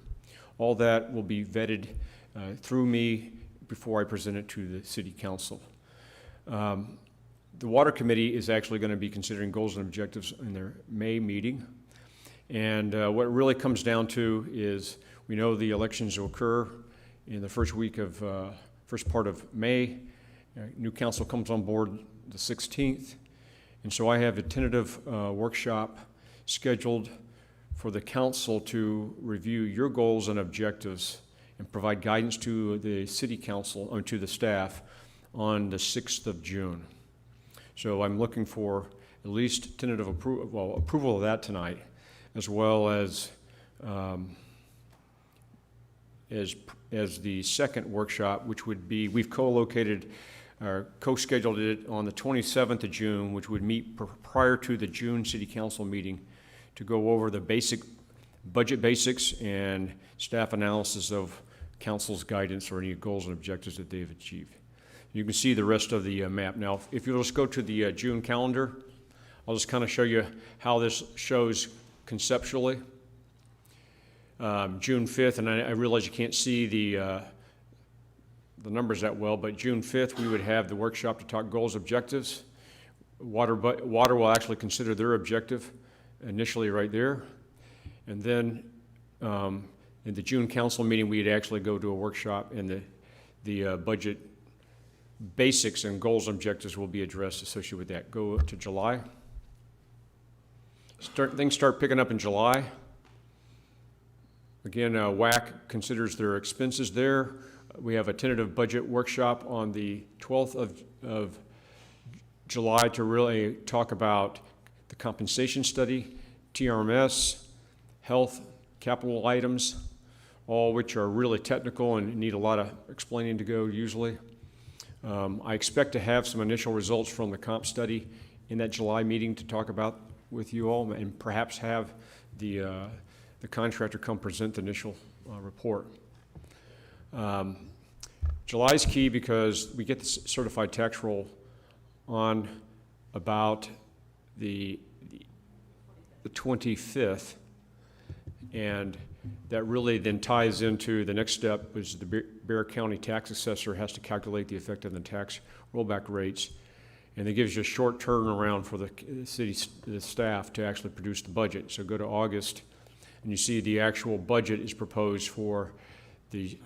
All that will be vetted through me before I present it to the city council. The water committee is actually going to be considering goals and objectives in their May meeting. And what it really comes down to is we know the elections will occur in the first part of May. New council comes on board the 16th. And so I have a tentative workshop scheduled for the council to review your goals and objectives and provide guidance to the city council, or to the staff, on the 6th of June. So I'm looking for at least tentative approval of that tonight, as well as the second workshop, which would be, we've co-located or co-scheduled it on the 27th of June, which would meet prior to the June city council meeting to go over the budget basics and staff analysis of council's guidance or any goals and objectives that they've achieved. You can see the rest of the map. Now, if you'll just go to the June calendar, I'll just kind of show you how this shows conceptually. June 5th, and I realize you can't see the numbers that well, but June 5th, we would have the workshop to talk goals, objectives. Water will actually consider their objective initially right there. And then in the June council meeting, we'd actually go to a workshop, and the budget basics and goals and objectives will be addressed associated with that. Go to July. Things start picking up in July. Again, WAC considers their expenses there. We have a tentative budget workshop on the 12th of July to really talk about the compensation study, TRMS, health, capital items, all which are really technical and need a lot of explaining to go usually. I expect to have some initial results from the comp study in that July meeting to talk about with you all, and perhaps have the contractor come present the initial report. July's key because we get the certified tax roll on about the 25th, and that really then ties into the next step, which the Bear County tax assessor has to calculate the effect of the tax rollback rates, and it gives you a short turnaround for the the staff to actually produce the budget. So go to August, and you see the actual budget is proposed for the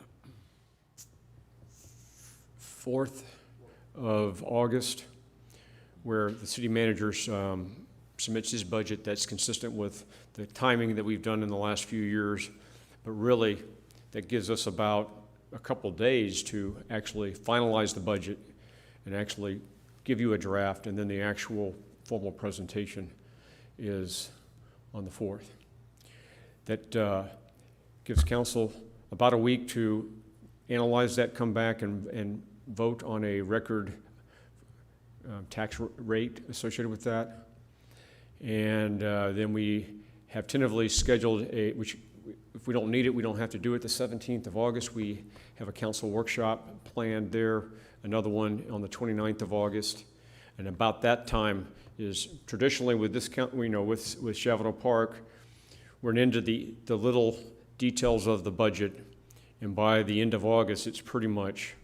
4th of August, where the city manager submits his budget that's consistent with the timing that we've done in the last few years. But really, that gives us about a couple days to actually finalize the budget and actually give you a draft, and then the actual formal presentation is on the 4th. That gives council about a week to analyze that, come back and vote on a record tax rate associated with that. And then we have tentatively scheduled which if we don't need it, we don't have to do it, the 17th of August. We have a council workshop planned there, another one on the 29th of August. And about that time is traditionally with this, with Shavano Park, we're into the little details of the budget. And by the end of August, it's pretty much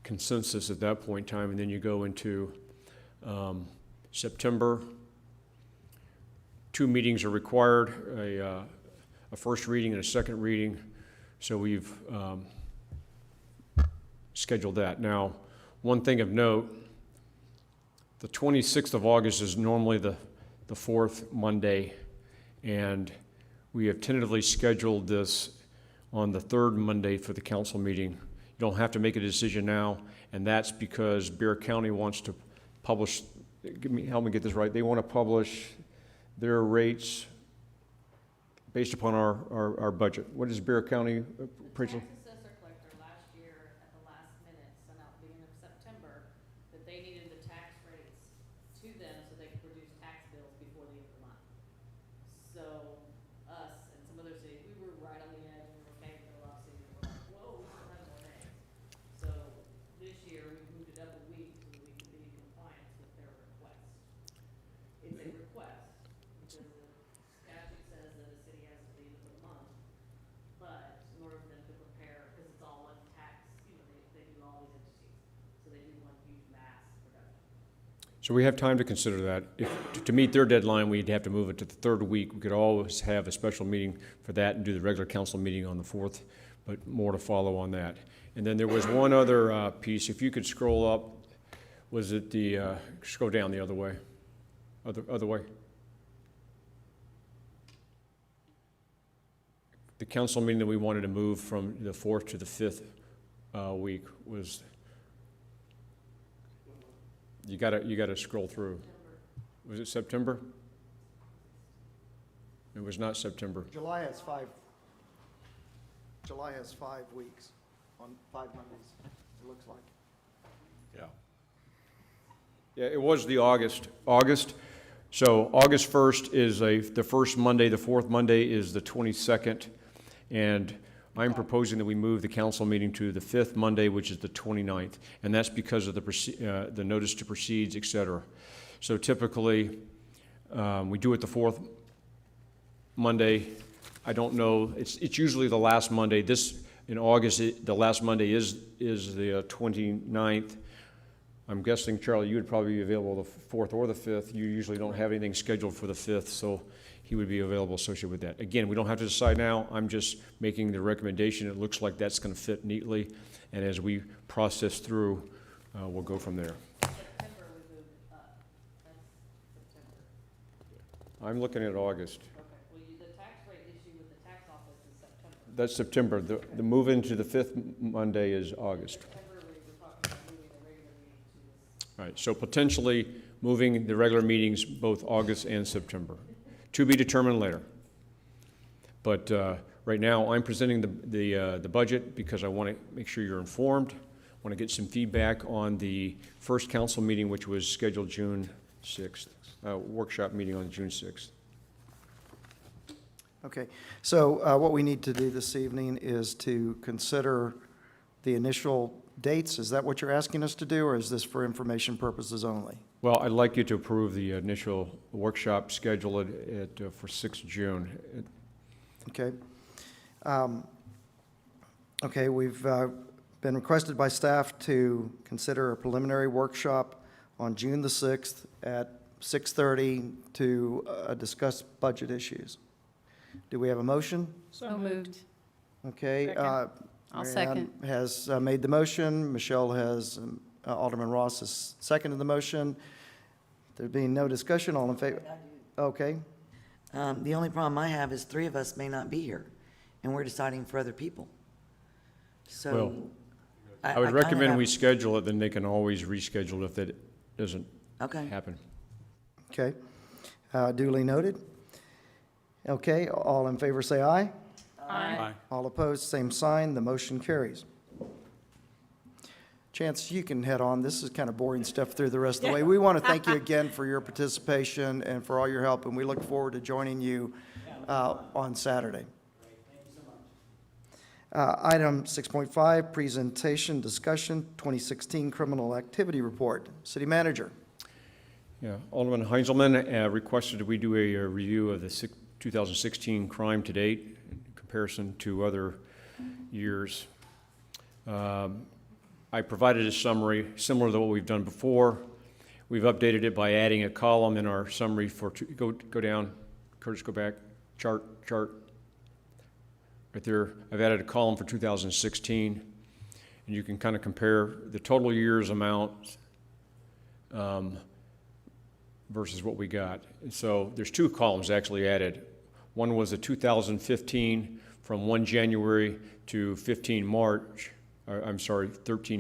consensus at that point in time. And then you go into September. 2 meetings are required, a first reading and a second reading. So we've scheduled that. Now, one thing of note, the 26th of August is normally the 4th Monday, and we have tentatively scheduled this on the 3rd Monday for the council meeting. You don't have to make a decision now, and that's because Bear County wants to publish, help me get this right, they want to publish their rates based upon our budget. What is Bear County, Rachel? The tax assessor collector last year at the last minute sent out the beginning of September that they needed the tax rates to them so they could produce tax bills before the end of the month. So us and some other cities, we were right on the edge, and we were paying for a lot of cities. We're like, whoa, we still have more days. So this year we moved it up a week so that we could be in compliance with their request. It's a request because the statute says that a city has to leave it for the month. But in order for them to prepare, because it's all one tax, they do all these entities. So they do one huge mass production. So we have time to consider that. To meet their deadline, we'd have to move it to the 3rd week. We could always have a special meeting for that and do the regular council meeting on the 4th, but more to follow on that. And then there was one other piece. If you could scroll up, was it the, scroll down the other way? Other way? The council meeting that we wanted to move from the 4th to the 5th week was, you gotta scroll through. Was it September? It was not September. July has 5 weeks on 5 Mondays, it looks like. Yeah. Yeah, it was the August. So August 1st is the first Monday, the 4th Monday is the 22nd, and I'm proposing that we move the council meeting to the 5th Monday, which is the 29th, and that's because of the notice to proceed, et cetera. So typically, we do it the 4th Monday. I don't know, it's usually the last Monday. In August, the last Monday is the 29th. I'm guessing, Charlie, you would probably be available the 4th or the 5th. You usually don't have anything scheduled for the 5th, so he would be available associated with that. Again, we don't have to decide now. I'm just making the recommendation. It looks like that's going to fit neatly, and as we process through, we'll go from there. September we moved it up. That's September. I'm looking at August. Okay, well, the tax rate issue with the tax office is September. That's September. The move into the 5th Monday is August. September, we were talking about moving the regular meeting to All right, so potentially moving the regular meetings both August and September, to be determined later. But right now, I'm presenting the budget because I want to make sure you're informed. I want to get some feedback on the first council meeting, which was scheduled June 6th, workshop meeting on June 6th. Okay, so what we need to do this evening is to consider the initial dates. Is that what you're asking us to do, or is this for information purposes only? Well, I'd like you to approve the initial workshop scheduled for 6th June. Okay. Okay, we've been requested by staff to consider a preliminary workshop on June the 6th at 6:30 to discuss budget issues. Do we have a motion? So moved. Okay. Second. I'll Mary second. Ann has made the motion. Michelle has, Alderman Ross has seconded the motion. There being no discussion, all in favor? Okay. The only problem I have is 3 of us may not be here, and we're deciding for other people. So. Well, I would recommend we schedule it, then they can always reschedule if that doesn't Okay. happen. Okay. Duly noted. Okay, all in favor say aye. Aye. All opposed, same sign. The motion carries. Chance, you can head on. This is kind of boring stuff through the rest of the way. We want to thank you again for your participation and for all your help, and we look forward to joining you on Saturday. Item 6.5, presentation, discussion, 2016 criminal activity report. City Manager. Yeah, Alderman Heinzelman requested that we do a review of the 2016 crime to date in comparison to other years. I provided a summary similar to what we've done before. We've updated it by adding a column in our summary for, go down, Curtis, go back, chart. Right there, I've added a column for 2016, and you can kind of compare the total year's amount versus what we got. And so there's 2 columns actually added. One was the 2015 from 1 January to 13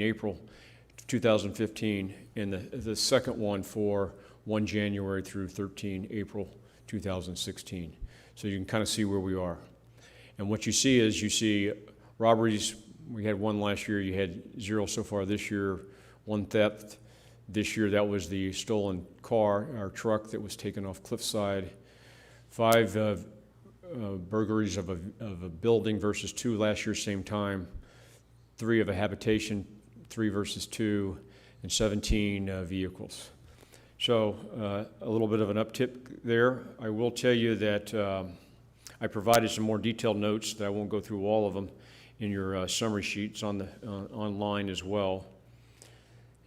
April 2015, and the second one for 1 January through 13 April 2016. So you can kind of see where we are. And what you see is you see robberies. We had 1 last year. You had 0 so far this year. 1 theft. This year, that was the stolen car, our truck that was taken off Cliffside. 5 burglaries of a building versus 2 last year, same time. 3 of a habitation, 3 versus 2, and 17 vehicles. So a little bit of an uptick there. I will tell you that I provided some more detailed notes that I won't go through all of them in your summary sheets on the online as well.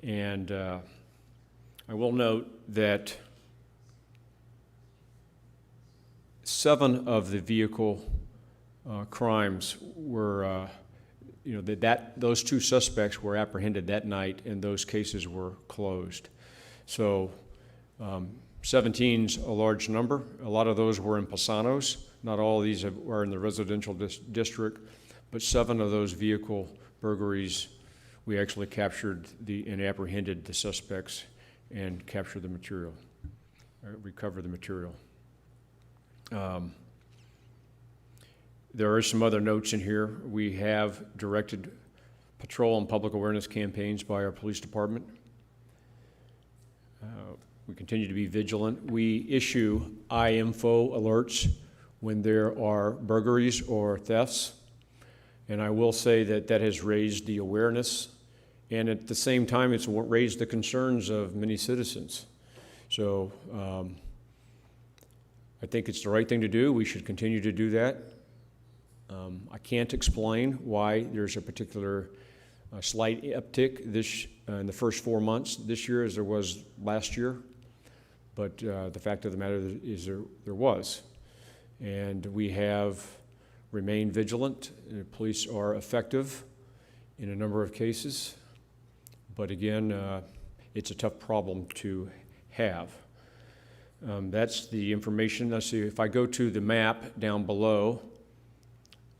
And I will note that 7 of the vehicle crimes were, those 2 suspects were apprehended that night, and those cases were closed. So 17's a large number. A lot of those were in Pasanos. Not all of these are in the residential district, but 7 of those vehicle burglaries, we actually captured and apprehended the suspects and captured the material, recovered the material. There are some other notes in here. We have directed patrol and public awareness campaigns by our police department. We continue to be vigilant. We issue INFO alerts when there are burglaries or thefts. And I will say that has raised the awareness, and at the same time, it's raised the concerns of many citizens. So I think it's the right thing to do. We should continue to do that. I can't explain why there's a particular slight uptick in the first 4 months this year as there was last year, but the fact of the matter is there was. And we have remained vigilant. Police are effective in a number of cases, but again, it's a tough problem to have. That's the information. Let's see, if I go to the map down below,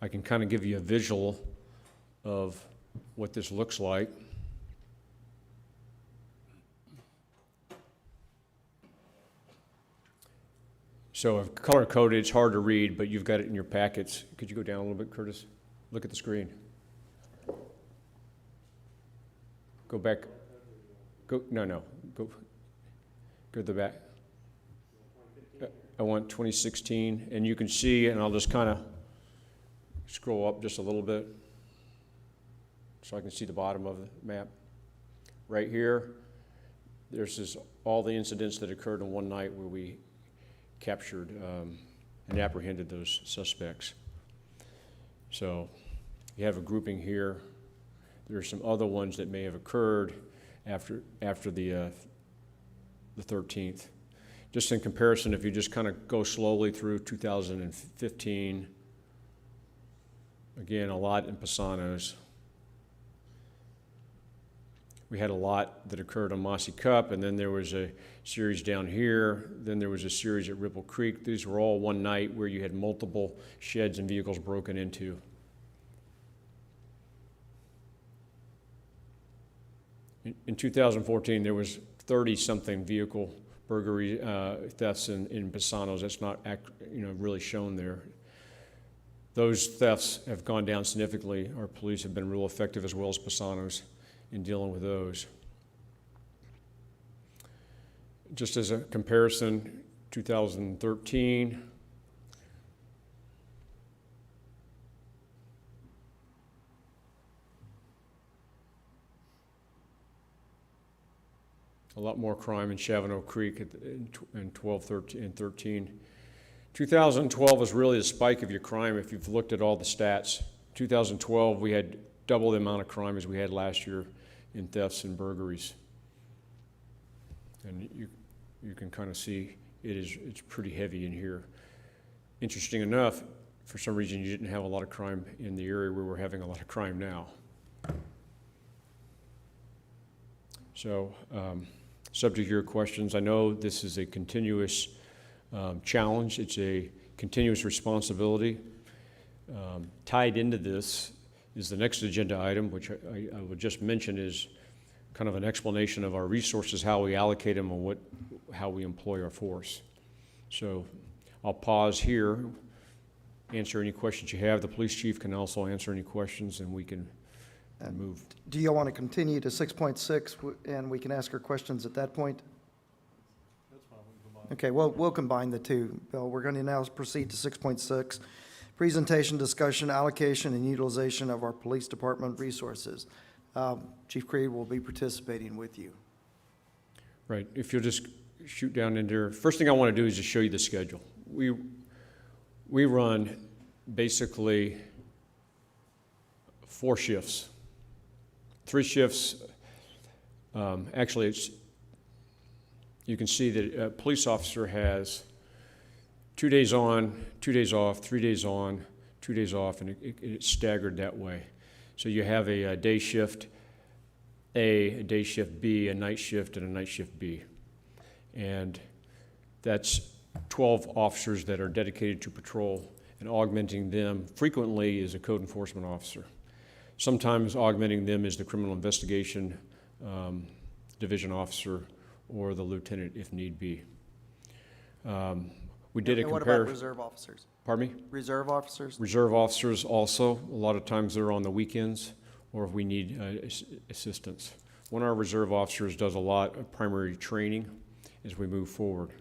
I can kind of give you a visual of what this looks like. So if color-coded, it's hard to read, but you've got it in your packets. Could you go down a little bit, Curtis? Look at the screen. Go back. Go to the back. I want 2016, and you can see, and I'll just kind of scroll up just a little bit so I can see the bottom of the map. Right here, there's all the incidents that occurred in one night where we captured and apprehended those suspects. So you have a grouping here. There are some other ones that may have occurred after the 13th. Just in comparison, if you just kind of go slowly through 2015, again, a lot in Pisano's. We had a lot that occurred on Mossy Cup, and then there was a series down here, then there was a series at Ripple Creek. These were all one night where you had multiple sheds and vehicles broken into. In 2014, there was 30-something vehicle burglary thefts in Pisano's. That's not really shown there. Those thefts have gone down significantly. Our police have been real effective, as well as Pisano's, in dealing with those. Just as a comparison, 2013, a lot more crime in Shavano Creek in 12, 13, and 13. 2012 was really the spike of your crime if you've looked at all the stats. 2012, we had double the amount of crime as we had last year in thefts and burglaries. And you can kind of see it's pretty heavy in here. Interesting enough, for some reason you didn't have a lot of crime in the area where we're having a lot of crime now. So, subject to your questions, I know this is a continuous challenge. It's a continuous responsibility. Tied into this is the next agenda item, which I would just mention is kind of an explanation of our resources, how we allocate them, and how we employ our force. So I'll pause here, answer any questions you have. The police chief can also answer any questions, and we can move. Do you want to continue to 6.6 and we can ask her questions at that point? That's fine, we can combine. Okay, well, we'll combine the two, Bill. We're going to now proceed to 6.6, presentation, discussion, allocation, and utilization of our police department resources. Chief Creed will be participating with you. Right, if you'll just shoot down in there. First thing I want to do is just show you the schedule. We run basically 4 shifts. 3 shifts, actually you can see that a police officer has 2 days on, 2 days off, 3 days on, 2 days off, and it's staggered that way. So you have a day shift A, a day shift B, a night shift, and a night shift B. And that's 12 officers that are dedicated to patrol, and augmenting them frequently is a code enforcement officer. Sometimes augmenting them is the criminal investigation division officer or the lieutenant if need be. We did a And what compare. about reserve officers? Pardon me? Reserve officers? Reserve officers also, a lot of times they're on the weekends or if we need assistance. One of our reserve officers does a lot of primary training as we move forward.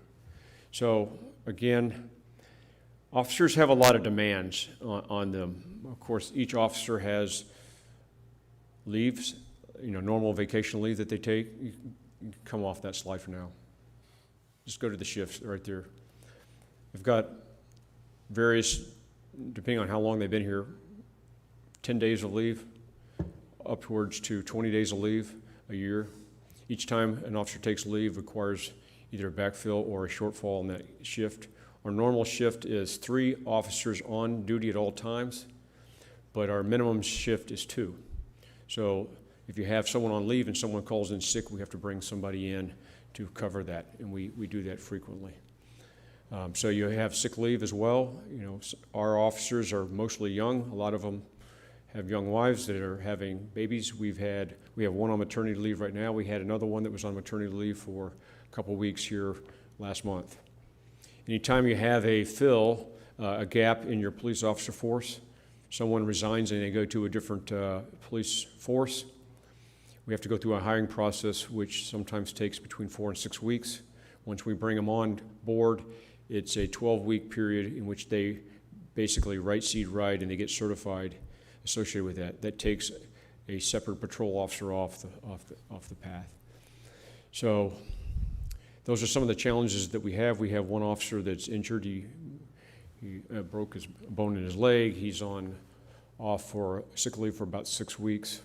So again, officers have a lot of demands on them. Of course, each officer has leaves, normal vacation leave that they take. You can come off that slide for now. Just go to the shifts right there. We've got various, depending on how long they've been here, 10 days of leave, upwards to 20 days of leave a year. Each time an officer takes leave requires either a backfill or a shortfall in that shift. Our normal shift is 3 officers on duty at all times, but our minimum shift is 2. So if you have someone on leave and someone calls in sick, we have to bring somebody in to cover that, and we do that frequently. So you have sick leave as well. Our officers are mostly young. A lot of them have young wives that are having babies. We have one on maternity leave right now. We had another one that was on maternity leave for a couple weeks here last month. Anytime you have a gap in your police officer force, someone resigns and they go to a different police force, we have to go through a hiring process, which sometimes takes between 4 and 6 weeks. Once we bring them on board, it's a 12-week period in which they basically right seed ride and they get certified associated with that. That takes a separate patrol officer off the path. So those are some of the challenges that we have. We have one officer that's injured. He broke his bone in his leg. He's off for sick leave for about 6 weeks,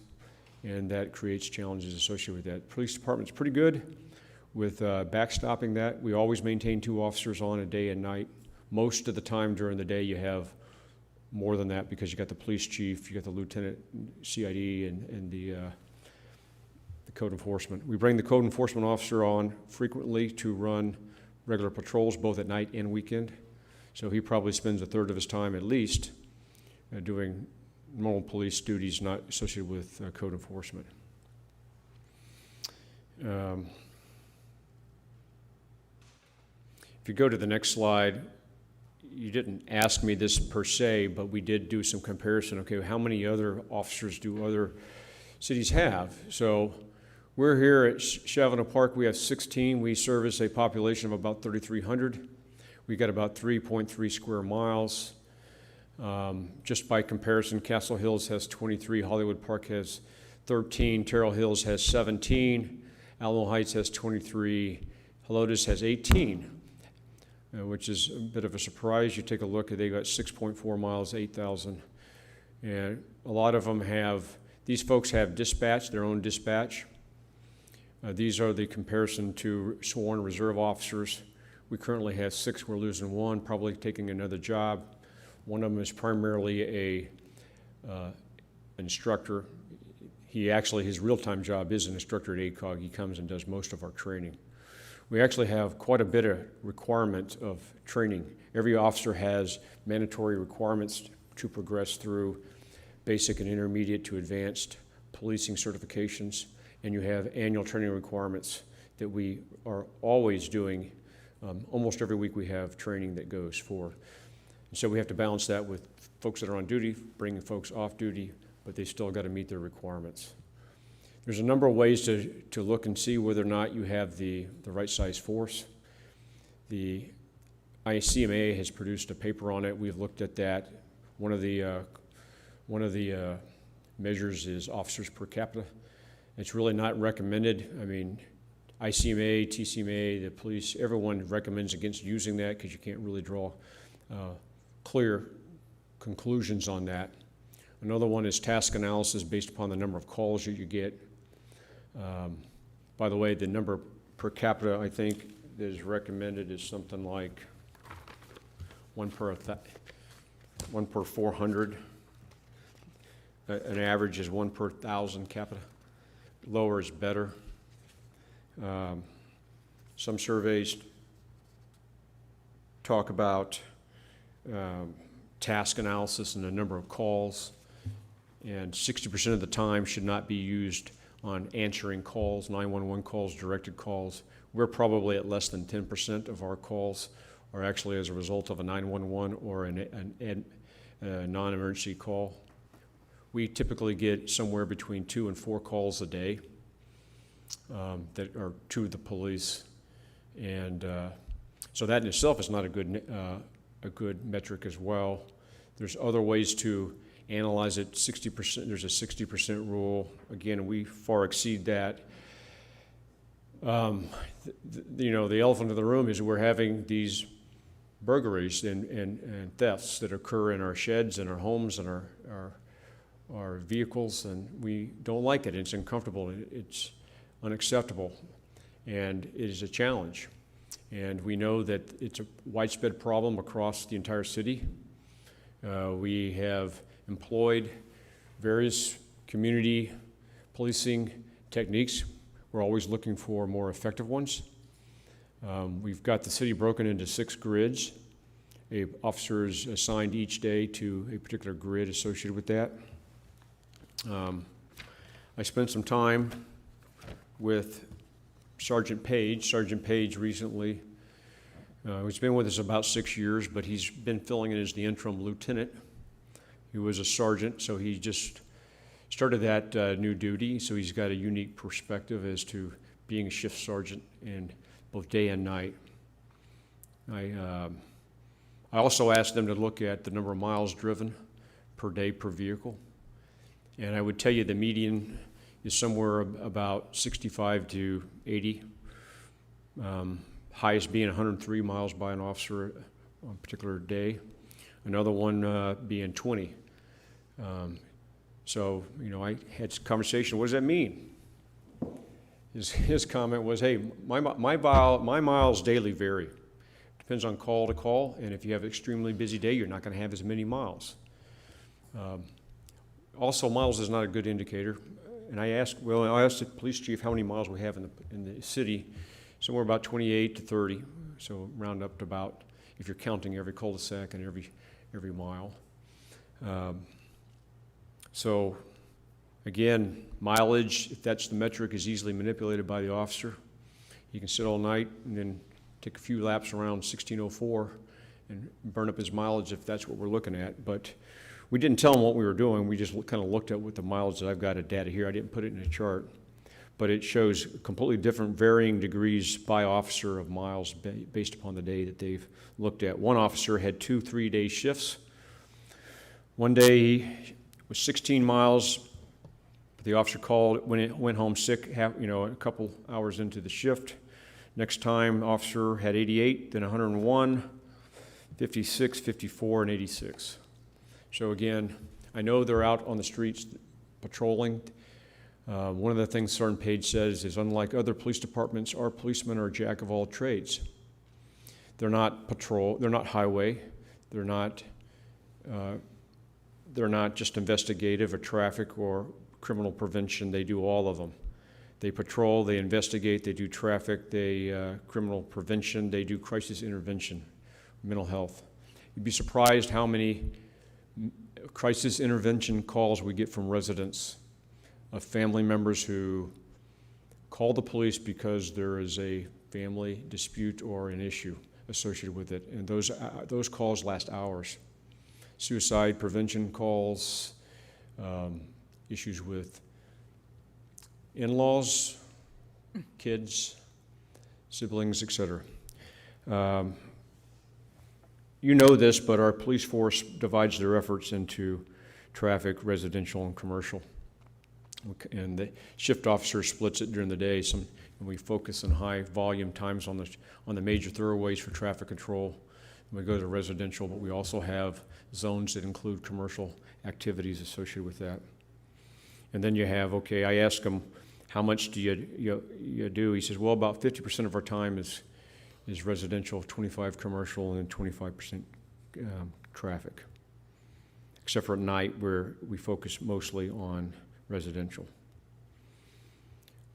and that creates challenges associated with that. Police department's pretty good with backstopping that. We always maintain 2 officers on a day and night. Most of the time during the day you have more than that because you got the police chief, you got the lieutenant CID, and the code enforcement. We bring the code enforcement officer on frequently to run regular patrols both at night and weekend. So he probably spends a third of his time at least doing normal police duties not associated with code enforcement. If you go to the next slide, you didn't ask me this per se, but we did do some comparison. Okay, how many other officers do other cities have? So we're here at Shavano Park. We have 16. We service a population of about 3,300. We got about 3.3 square miles. Just by comparison, Castle Hills has 23, Hollywood Park has 13, Terrell Hills has 17, Alamo Heights has 23, Helotes has 18, which is a bit of a surprise. You take a look, they got 6.4 miles, 8,000. And a lot of them these folks have dispatch, their own dispatch. These are the comparison to sworn reserve officers. We currently have 6, we're losing 1, probably taking another job. One of them is primarily an instructor. His real-time job is an instructor at ACOG. He comes and does most of our training. We actually have quite a bit of requirement of training. Every officer has mandatory requirements to progress through basic and intermediate to advanced policing certifications, and you have annual training requirements that we are always doing. Almost every week we have training that goes forth. And so we have to balance that with folks that are on duty, bringing folks off duty, but they still got to meet their requirements. There's a number of ways to look and see whether or not you have the right size force. The ICMA has produced a paper on it. We've looked at that. One of the measures is officers per capita. It's really not recommended. I mean, ICMA, TCMA, the police, everyone recommends against using that because you can't really draw clear conclusions on that. Another one is task analysis based upon the number of calls that you get. By the way, the number per capita, I think, that is recommended is something like 1 per 400. An average is 1 per 1,000 capita. Lower is better. Some surveys talk about task analysis and the number of calls, and 60% of the time should not be used on answering calls, 911 calls, directed calls. We're probably at less than 10% of our calls are actually as a result of a 911 or a non-emergency call. We typically get somewhere between 2 and 4 calls a day that are to the police, and so that in itself is not a good metric as well. There's other ways to analyze it. 60%. There's a 60% rule. Again, we far exceed that. The elephant in the room is we're having these burglaries and thefts that occur in our sheds and our homes and our vehicles, and we don't like it. It's uncomfortable. It's unacceptable, and it is a challenge. And we know that it's a widespread problem across the entire city. We have employed various community policing techniques. We're always looking for more effective ones. We've got the city broken into 6 grids. A officer is assigned each day to a particular grid associated with that. I spent some time with Sergeant Page. Sergeant Page recently He's been with us about 6 years, but he's been filling in as the interim lieutenant. He was a sergeant, so he just started that new duty, so he's got a unique perspective as to being a shift sergeant in both day and night. I also asked them to look at the number of miles driven per day per vehicle. And I would tell you the median is somewhere about 65 to 80. Highest being 103 miles by an officer on a particular day. Another one being 20. So, you know, I had a conversation, what does that mean? His comment was, hey, my miles daily vary. Depends on call to call, and if you have an extremely busy day, you're not going to have as many miles. Also, miles is not a good indicator. And I asked the police chief how many miles we have in the city, somewhere about 28 to 30. So round up to about, if you're counting every cul-de-sac and every mile. So again, mileage, if that's the metric, is easily manipulated by the officer. He can sit all night and then take a few laps around 1604 and burn up his mileage if that's what we're looking at. But we didn't tell him what we were doing. We just kind of looked at what the mileage that I've got of data here. I didn't put it in a chart, but it shows completely different varying degrees by officer of miles based upon the day that they've looked at. One officer had 2 3-day shifts. One day he was 16 miles. The officer called, went home sick, a couple hours into the shift. Next time, officer had 88, then 101, 56, 54, and 86. So again, I know they're out on the streets patrolling. One of the things Sergeant Page says is, unlike other police departments, our policemen are a jack of all trades. They're not highway, they're not just investigative or traffic or criminal prevention. They do all of them. They patrol, they investigate, they do traffic, they criminal prevention, they do crisis intervention, mental health. You'd be surprised how many crisis intervention calls we get from residents of family members who call the police because there is a family dispute or an issue associated with it, and those calls last hours. Suicide prevention calls, issues with in-laws, kids, siblings, etc. You know this, but our police force divides their efforts into traffic, residential, and commercial. And the shift officer splits it during the day. And we focus on high volume times on the major thoroughways for traffic control. And we go to residential, but we also have zones that include commercial activities associated with that. And then you have, okay, I ask him, how much do you do? He says, well, about 50% of our time is residential, 25 commercial, and 25% traffic. Except for at night where we focus mostly on residential.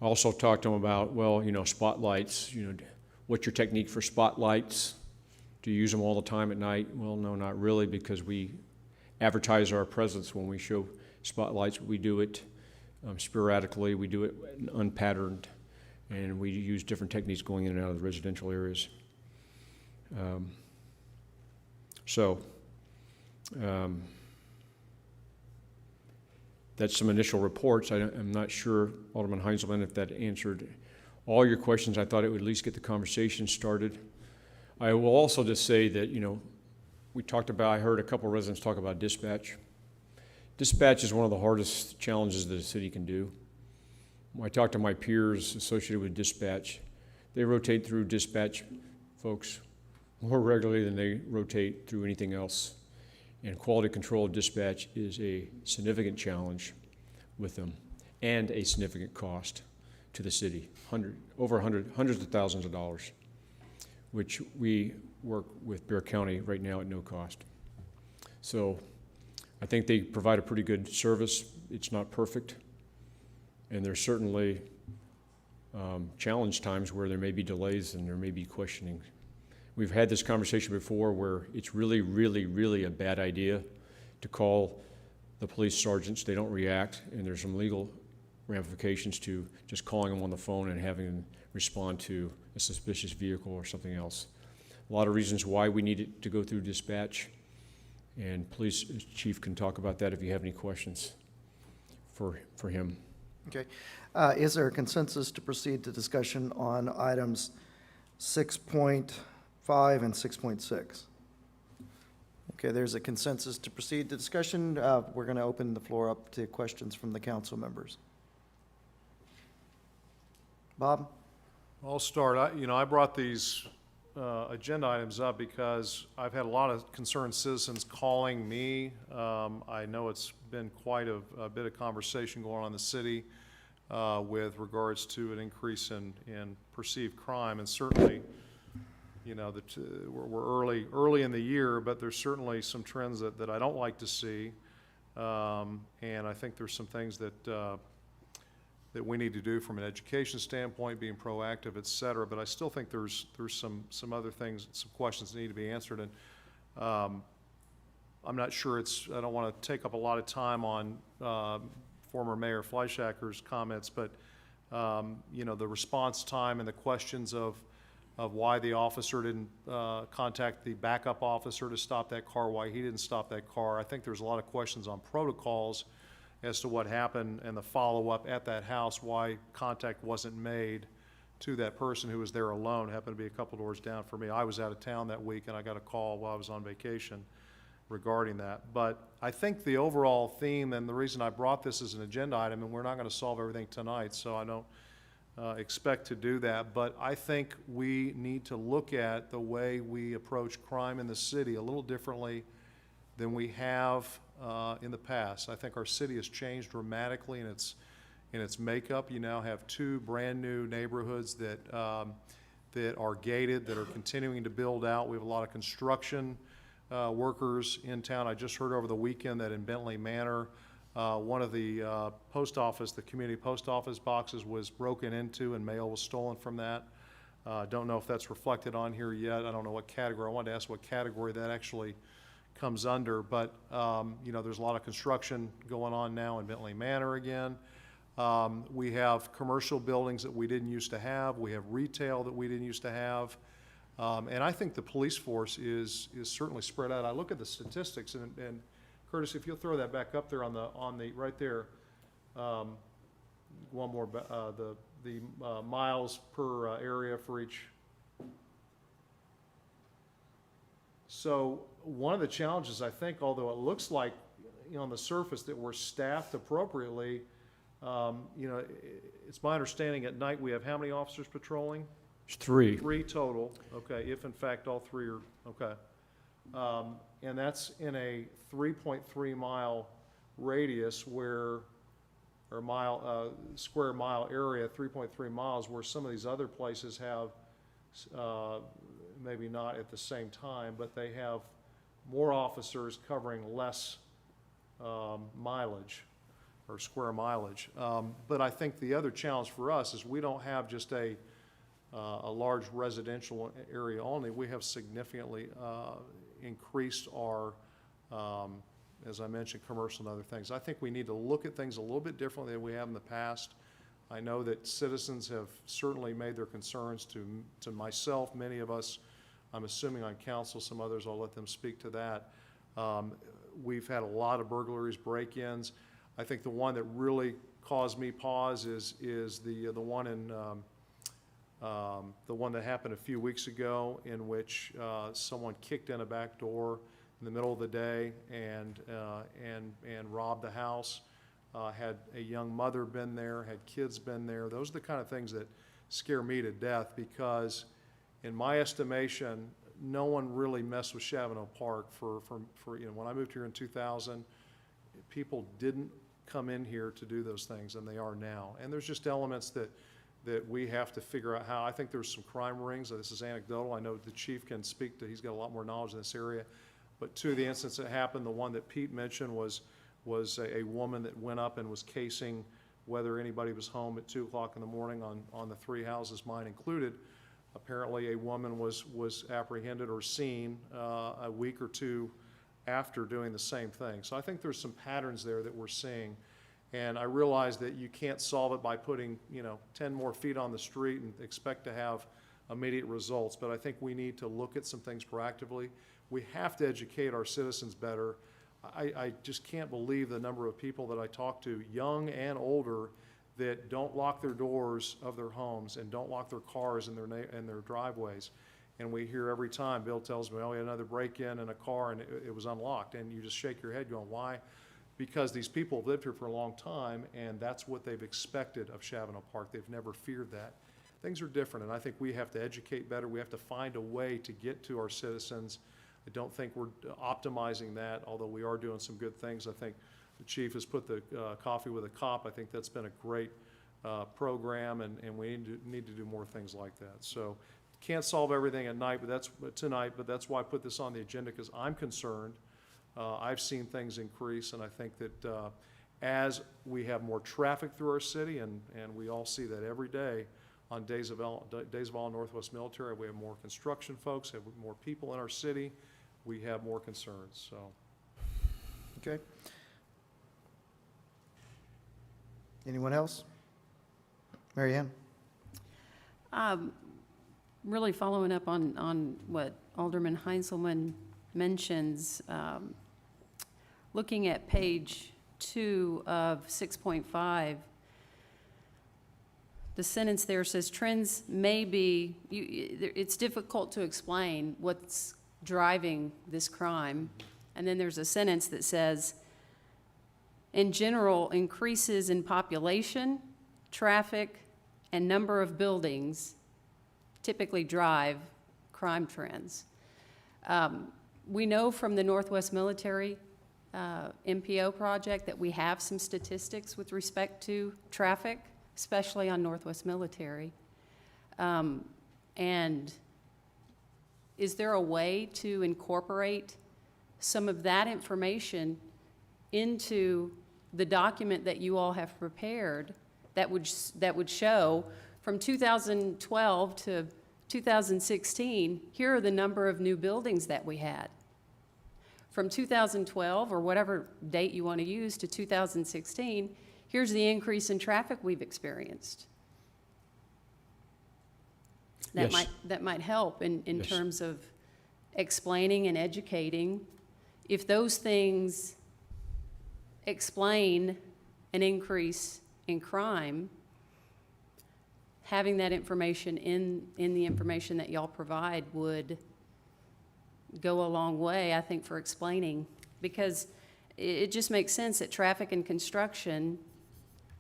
I also talked to him about, well, spotlights, what's your technique for spotlights? Do you use them all the time at night? Well, no, not really, because we advertise our presence when we show spotlights. We do it sporadically, we do it unpatterned, and we use different techniques going in and out of the residential areas. That's some initial reports. I'm not sure, Alderman Heinzelman, if that answered all your questions. I thought it would at least get the conversation started. I will also just say that, I heard a couple of residents talk about dispatch. Dispatch is one of the hardest challenges that a city can do. When I talk to my peers associated with dispatch, they rotate through dispatch folks more regularly than they rotate through anything else. And quality control of dispatch is a significant challenge with them and a significant cost to the city, hundreds of thousands of dollars, which we work with Bear County right now at no cost. So I think they provide a pretty good service. It's not perfect, and there's certainly challenge times where there may be delays and there may be questioning. We've had this conversation before where it's really, really, really a bad idea to call the police sergeants. They don't react, and there's some legal ramifications to just calling them on the phone and having them respond to a suspicious vehicle or something else. a lot of reasons why we need it to go through dispatch. And Police Chief can talk about that if you have any questions for him. Okay. Is there a consensus to proceed to discussion on items 6.5 and 6.6? Okay, there's a consensus to proceed to discussion. We're going to open the floor up to questions from the council members. Bob? I'll start. I brought these agenda items up because I've had a lot of concerned citizens calling me. I know it's been quite a bit of conversation going on in the city with regards to an increase in perceived crime, and certainly, we're early in the year, but there's certainly some trends that I don't like to see, and I think there's some things that we need to do from an education standpoint, being proactive, et cetera. But I still think there's some other things, some questions that need to be answered, and I'm not sure I don't want to take up a lot of time on former Mayor Fleischhacker's comments, but the response time and the questions of why the officer didn't contact the backup officer to stop that car, why he didn't stop that car. I think there's a lot of questions on protocols as to what happened and the follow-up at that house, why contact wasn't made to that person who was there alone. It happened to be a couple doors down for me. I was out of town that week, and I got a call while I was on vacation regarding that. But I think the overall theme, and the reason I brought this as an agenda item, and we're not going to solve everything tonight, so I don't expect to do that, but I think we need to look at the way we approach crime in the city a little differently than we have in the past. I think our city has changed dramatically in its makeup. You now have 2 brand-new neighborhoods that are gated, that are continuing to build out. We have a lot of construction workers in town. I just heard over the weekend that in Bentley Manor, one of the the community post office boxes was broken into and mail was stolen from that. Don't know if that's reflected on here yet. I don't know what category. I wanted to ask what category that actually comes under, but there's a lot of construction going on now in Bentley Manor again. We have commercial buildings that we didn't used to have. We have retail that we didn't used to have. And I think the police force is certainly spread out. I look at the statistics, and Curtis, if you'll throw that back up there on the right there, one more, the miles per area for each. So one of the challenges, I think, although it looks like on the surface that we're staffed appropriately, it's my understanding at night we have how many officers patrolling? 3. 3 total, okay, if in fact all 3 are, okay. And that's in a 3.3 mile radius square mile area, 3.3 miles, where some of these other places have, maybe not at the same time, but they have more officers covering less mileage or square mileage. But I think the other challenge for us is we don't have just a large residential area only. We have significantly increased our, as I mentioned, commercial and other things. I think we need to look at things a little bit differently than we have in the past. I know that citizens have certainly made their concerns to myself, many of us, I'm assuming on council, some others, I'll let them speak to that. We've had a lot of burglaries, break-ins. I think the one that really caused me pause is the one in the one that happened a few weeks ago, in which someone kicked in a back door in the middle of the day and robbed the house. Had a young mother been there, had kids been there. Those are the kind of things that scare me to death, because in my estimation, no one really messed with Shavano Park for when I moved here in 2000, people didn't come in here to do those things, and they are now. And there's just elements that we have to figure out how. I think there's some crime rings. This is anecdotal. I know the chief can speak to, he's got a lot more knowledge in this area. But 2 of the incidents that happened, the one that Pete mentioned was a woman that went up and was casing whether anybody was home at 2 o'clock in the morning on the 3 houses, mine included. Apparently a woman was apprehended or seen a week or 2 after doing the same thing. So I think there's some patterns there that we're seeing. And I realize that you can't solve it by putting 10 more feet on the street and expect to have immediate results, but I think we need to look at some things proactively. We have to educate our citizens better. I just can't believe the number of people that I talk to, young and older, that don't lock their doors of their homes and don't lock their cars in their driveways. And we hear every time, Bill tells me, oh, we had another break-in in a car and it was unlocked. And you just shake your head going, why? Because these people have lived here for a long time, and that's what they've expected of Shavano Park. They've never feared that. Things are different, and I think we have to educate better. We have to find a way to get to our citizens. I don't think we're optimizing that, although we are doing some good things. I think the chief has put the Coffee with a Cop. I think that's been a great program, and we need to do more things like that. So can't solve everything at night, but that's why I put this on the agenda, because I'm concerned. I've seen things increase, and I think that as we have more traffic through our city, and we all see that every day on Days of All Northwest Military, we have more construction folks, have more people in our city, we have more concerns, so. Okay. Anyone else? Mary Ann? Really following up on what Alderman Heinzelman mentions, looking at page 2 of 6.5, the sentence there says trends may be, it's difficult to explain what's driving this crime. And then there's a sentence that says, in general, increases in population, traffic, and number of buildings typically drive crime trends. We know from the Northwest Military MPO project that we have some statistics with respect to traffic, especially on Northwest Military. And is there a way to incorporate some of that information into the document that you all have prepared that would show from 2012 to 2016, here are the number of new buildings that we had. From 2012, or whatever date you want to use, to 2016, here's the increase in traffic we've experienced. That might help in Yes. terms of explaining and educating. If those things explain an increase in crime, having that information in the information that y'all provide would go a long way, I think, for explaining, because it just makes sense that traffic and construction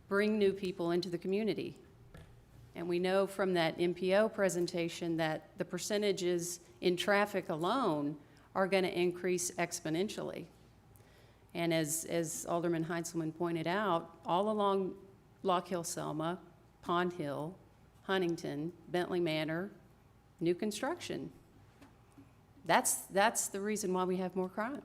bring new people into the community. And we know from that MPO presentation that the percentages in traffic alone are going to increase exponentially. And as Alderman Heinzelman pointed out, all along Lock Hill, Selma, Pond Hill, Huntington, Bentley Manor, new construction. That's the reason why we have more crime.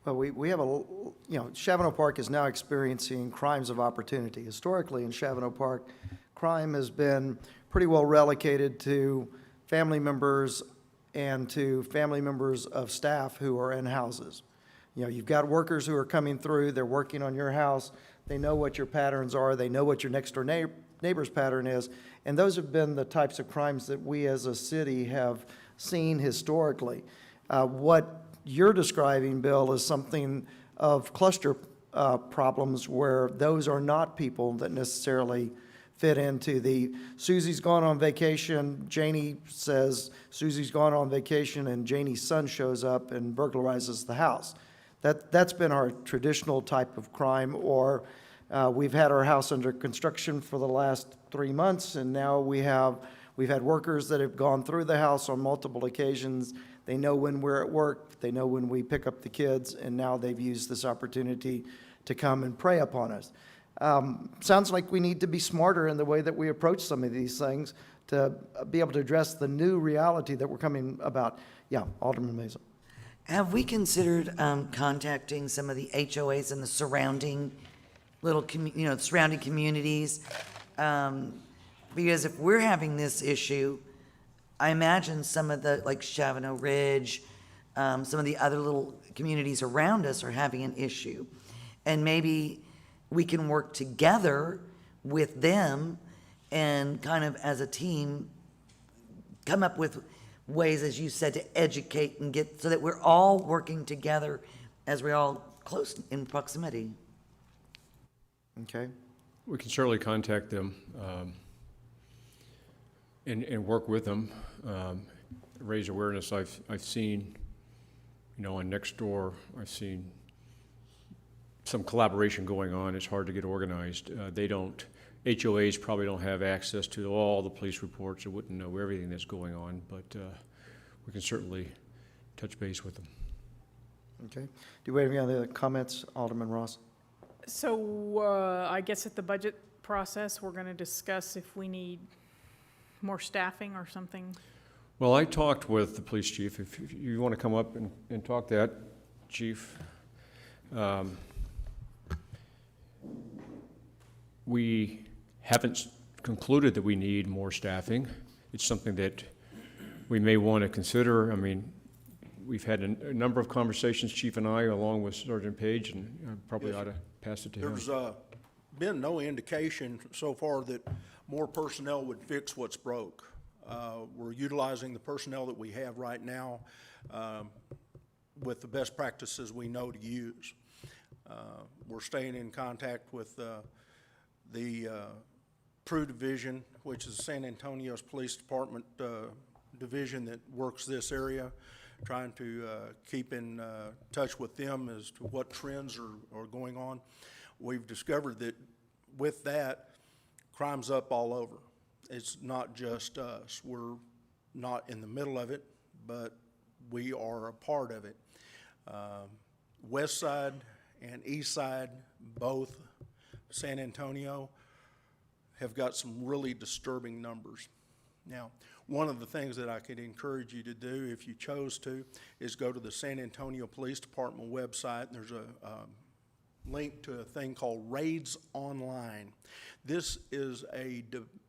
Well, we have Shavano Park is now experiencing crimes of opportunity. Historically, in Shavano Park, crime has been pretty well relegated to family members and to family members of staff who are in houses. You've got workers who are coming through, they're working on your house, they know what your patterns are, they know what your next door neighbor's pattern is, and those have been the types of crimes that we as a city have seen historically. What you're describing, Bill, is something of cluster problems where those are not people that necessarily fit into the Susie's gone on vacation, Janie says Susie's gone on vacation, and Janie's son shows up and burglarizes the house. That's been our traditional type of crime, or we've had our house under construction for the last 3 months, and now we've had workers that have gone through the house on multiple occasions. They know when we're at work, they know when we pick up the kids, and now they've used this opportunity to come and prey upon us. Sounds like we need to be smarter in the way that we approach some of these things to be able to address the new reality that we're coming about. Yeah, Alderman Maisel. Have we considered contacting some of the HOAs in the surrounding surrounding communities? Because if we're having this issue, I imagine some of the, like Shavano Ridge, some of the other little communities around us are having an issue. And maybe we can work together with them and kind of as a team come up with ways, as you said, to educate and get, so that we're all working together as we're all close in proximity. Okay. We can certainly contact them and work with them, raise awareness. I've seen, on Nextdoor, I've seen some collaboration going on. It's hard to get organized. HOAs probably don't have access to all the police reports or wouldn't know everything that's going on, but we can certainly touch base with them. Okay. Do we have any other comments, Alderman Ross? So I guess at the budget process, we're going to discuss if we need more staffing or something. Well, I talked with the police chief. If you want to come up and talk that, Chief. We haven't concluded that we need more staffing. It's something that we may want to consider. I mean, we've had a number of conversations, Chief and I, along with Sergeant Page, and I probably ought to pass it to him. There's been no indication so far that more personnel would fix what's broke. We're utilizing the personnel that we have right now with the best practices we know to use. We're staying in contact with the Prue Division, which is San Antonio's Police Department division that works this area, trying to keep in touch with them as to what trends are going on. We've discovered that with that, crime's up all over. It's not just us. We're not in the middle of it, but we are a part of it. West Side and East Side, both San Antonio, have got some really disturbing numbers. Now, one of the things that I could encourage you to do, if you chose to, is go to the San Antonio Police Department website. There's a link to a thing called Raids Online. This is a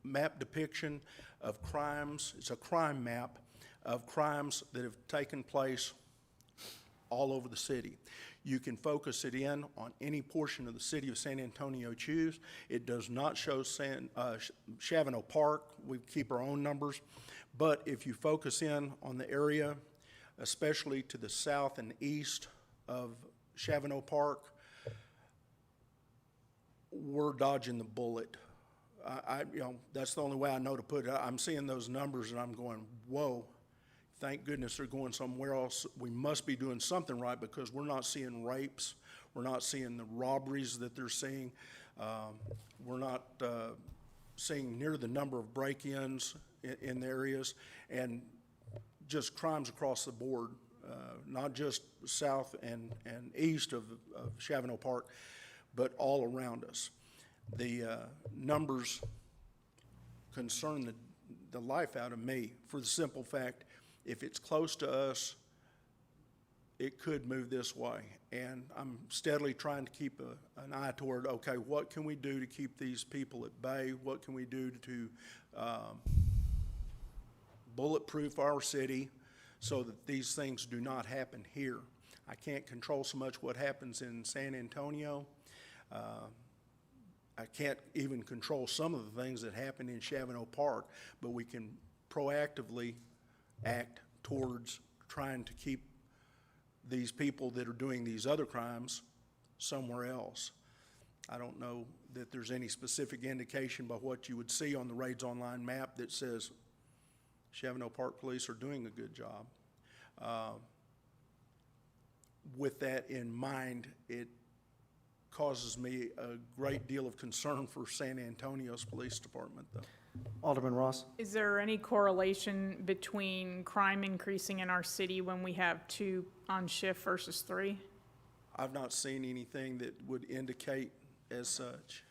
map depiction of crimes. It's a crime map of crimes that have taken place all over the city. You can focus it in on any portion of the city of San Antonio you choose. It does not show Shavano Park. We keep our own numbers. But if you focus in on the area, especially to the south and east of Shavano Park, we're dodging the bullet. That's the only way I know to put it. I'm seeing those numbers and I'm going, whoa. Thank goodness they're going somewhere else. We must be doing something right because we're not seeing rapes. We're not seeing the robberies that they're seeing. We're not seeing near the number of break-ins in the areas, and just crimes across the board, not just south and east of Shavano Park, but all around us. The numbers concern the life out of me for the simple fact, if it's close to us, it could move this way. And I'm steadily trying to keep an eye toward, okay, what can we do to keep these people at bay? What can we do to bulletproof our city so that these things do not happen here? I can't control so much what happens in San Antonio. I can't even control some of the things that happen in Shavano Park, but we can proactively act towards trying to keep these people that are doing these other crimes somewhere else. I don't know that there's any specific indication by what you would see on the Raids Online map that says Shavano Park Police are doing a good job. With that in mind, it causes me a great deal of concern for San Antonio's police department, though. Alderman Ross? Is there any correlation between crime increasing in our city when we have 2 on shift versus 3? I've not seen anything that would indicate as such.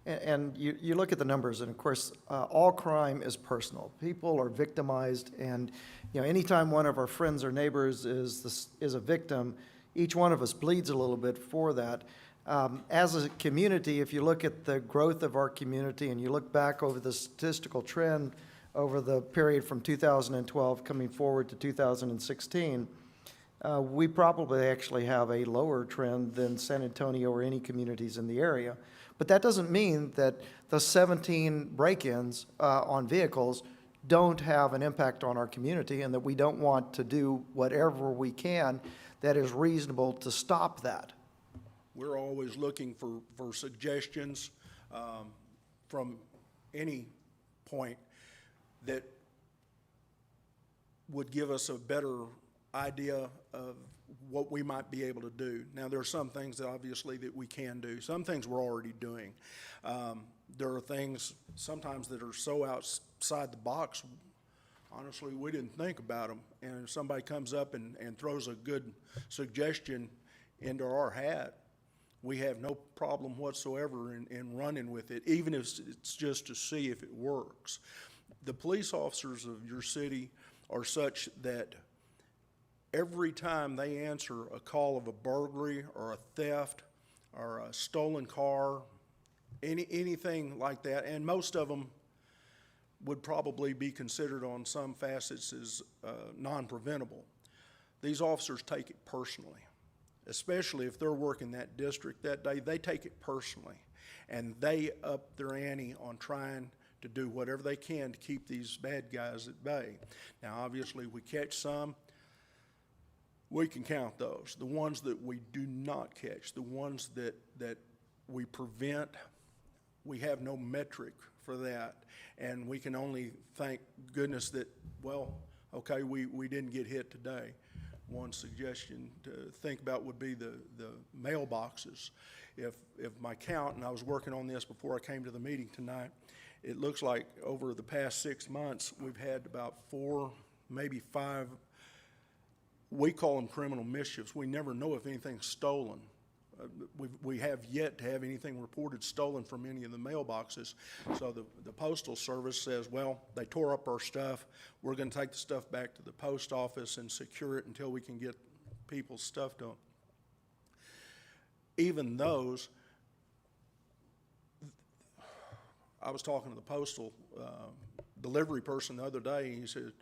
And you look at the numbers, and of course, all crime is personal. People are victimized, and anytime one of our friends or neighbors is a victim, each one of us bleeds a little bit for that. As a community, if you look at the growth of our community and you look back over the statistical trend over the period from 2012 coming forward to 2016, we probably actually have a lower trend than San Antonio or any communities in the area. But that doesn't mean that the 17 break-ins on vehicles don't have an impact on our community, and that we don't want to do whatever we can that is reasonable to stop that. We're always looking for suggestions from any point that would give us a better idea of what we might be able to do. Now, there are some things that obviously that we can do. Some things we're already doing. There are things sometimes that are so outside the box, honestly, we didn't think about them. And if somebody comes up and throws a good suggestion into our hat, we have no problem whatsoever in running with it, even if it's just to see if it works. The police officers of your city are such that every time they answer a call of a burglary or a theft or a stolen car, anything like that, and most of them would probably be considered on some facets as non-preventable. These officers take it personally, especially if they're working that district that day. They take it personally, and they up their ante on trying to do whatever they can to keep these bad guys at bay. Now, obviously, we catch some. We can count those. The ones that we do not catch, the ones that we prevent, we have no metric for that. And we can only thank goodness that, well, okay, we didn't get hit today. One suggestion to think about would be the mailboxes. If my count, and I was working on this before I came to the meeting tonight, it looks like over the past 6 months, we've had about 4, maybe 5, we call them criminal mischiefs. We never know if anything's stolen. We have yet to have anything reported stolen from any of the mailboxes. So the Postal Service says, well, they tore up our stuff. We're going to take the stuff back to the post office and secure it until we can get people's stuff to them. Even those, I was talking to the postal delivery person the other day, and he said,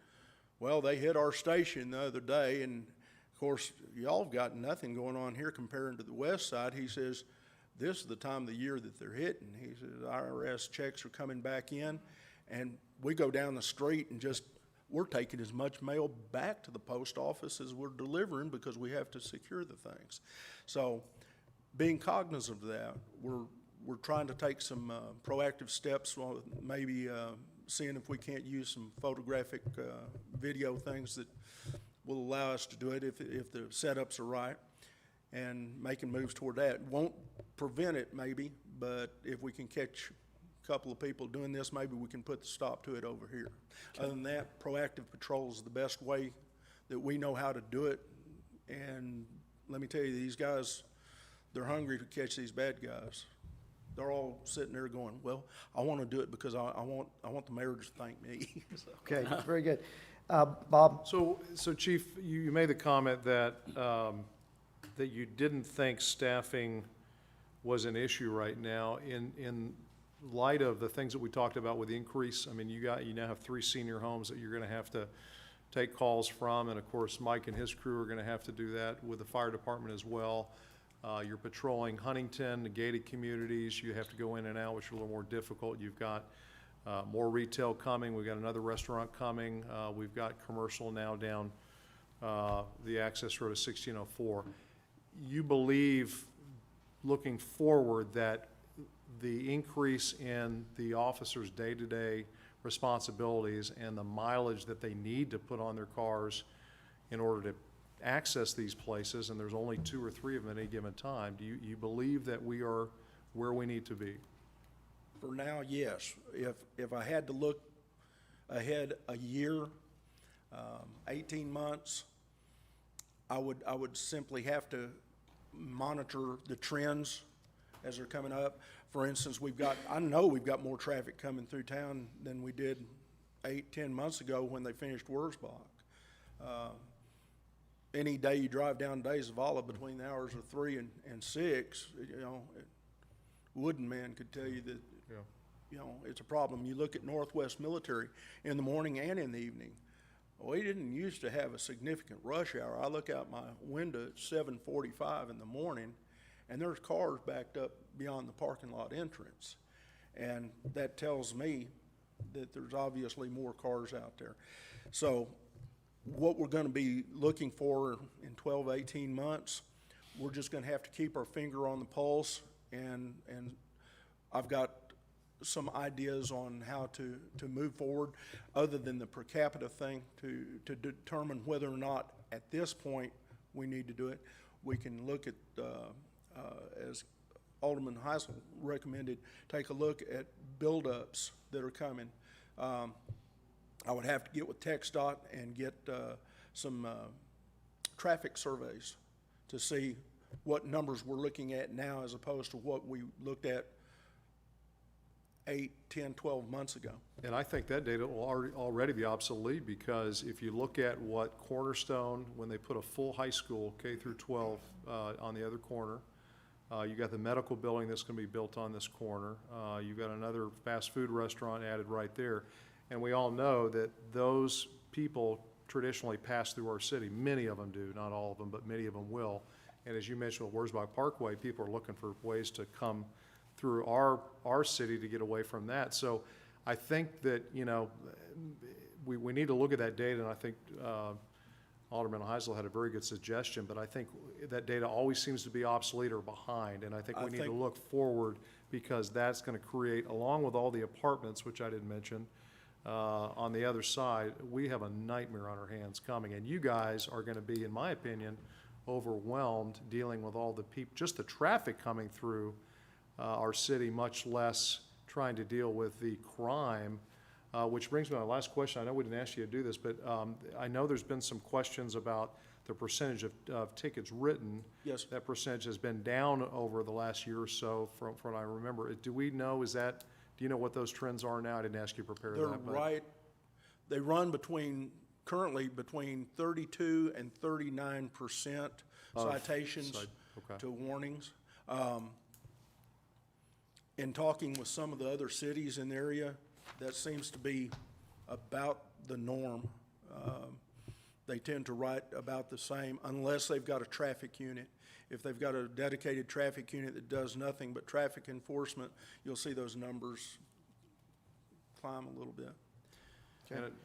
well, they hit our station the other day, and of course, y'all have got nothing going on here comparing to the west side. He says, this is the time of the year that they're hitting. He says, IRS checks are coming back in, and we go down the street and we're taking as much mail back to the post office as we're delivering because we have to secure the things. So being cognizant of that, we're trying to take some proactive steps, maybe seeing if we can't use some photographic video things that will allow us to do it if the setups are right, and making moves toward that. Won't prevent it maybe, but if we can catch a couple of people doing this, maybe we can put the stop to it over here. Okay. Other than that, proactive patrol is the best way that we know how to do it. And let me tell you, these guys, they're hungry to catch these bad guys. They're all sitting there going, well, I want to do it because I want the mayor to thank me. So. Okay, very good. Bob? So Chief, you made the comment that that you didn't think staffing was an issue right now. In light of the things that we talked about with the increase, I mean, you now have 3 senior homes that you're going to have to take calls from, and of course, Mike and his crew are going to have to do that with the fire department as well. You're patrolling Huntington, the gated communities. You have to go in and out, which are a little more difficult. You've got more retail coming. We've got another restaurant coming. We've got commercial now down the access road of 1604. You believe, looking forward, that the increase in the officers' day-to-day responsibilities and the mileage that they need to put on their cars in order to access these places, and there's only 2 or 3 of them at any given time, do you believe that we are where we need to be? For now, yes. If I had to look ahead a year, 18 months, I would simply have to monitor the trends as they're coming up. For instance, I know we've got more traffic coming through town than we did 8-10 months ago when they finished Wurzbach. Any day you drive down Days of Olive between the hours of 3 and 6, Wooden Man could tell you that, it's a problem. You look at Northwest Military in the morning and in the evening. We didn't used to have a significant rush hour. I look out my window at 7:45 in the morning, and there's cars backed up beyond the parking lot entrance. And that tells me that there's obviously more cars out there. So what we're gonna be looking for in 12, 18 months, we're just gonna have to keep our finger on the pulse, and I've got some ideas on how to move forward, other than the per capita thing, to determine whether or not at this point we need to do it. We can look at, as Alderman Maisel recommended, take a look at buildups that are coming. I would have to get with TxDOT and get some traffic surveys to see what numbers we're looking at now as opposed to what we looked at 8, 10, 12 months ago. And I think that data will already be obsolete, because if you look at what Cornerstone, when they put a full high school, K through 12, on the other corner, you got the medical building that's gonna be built on this corner, you've got another fast food restaurant added right there, and we all know that those people traditionally pass through our city. Many of them do, not all of them, but many of them will. And as you mentioned with Wurzbach Parkway, people are looking for ways to come through our city to get away from that. So I think that, you know, we need to look at that data, and I think Alderman Maisel had a very good suggestion, but I think that data always seems to be obsolete or behind, and I think we need to look forward, because that's gonna create, along with all the apartments, which I didn't mention, on the other side, we have a nightmare on our hands coming, and you guys are gonna be, in my opinion, overwhelmed dealing with all the people, just the traffic coming through our city, much less trying to deal with the crime, which brings me to my last question. I know we didn't ask you to do this, but I know there's been some questions about the percentage of tickets written. Yes. That percentage has been down over the last year or so from what I remember. Do we know, do you know what those trends are now? I didn't ask you to prepare They're that. right, they run currently between 32 and 39% citations okay. to warnings. In talking with some of the other cities in the area, that seems to be about the norm. They tend to write about the same unless they've got a traffic unit. If they've got a dedicated traffic unit that does nothing but traffic enforcement, you'll see those numbers climb a little bit.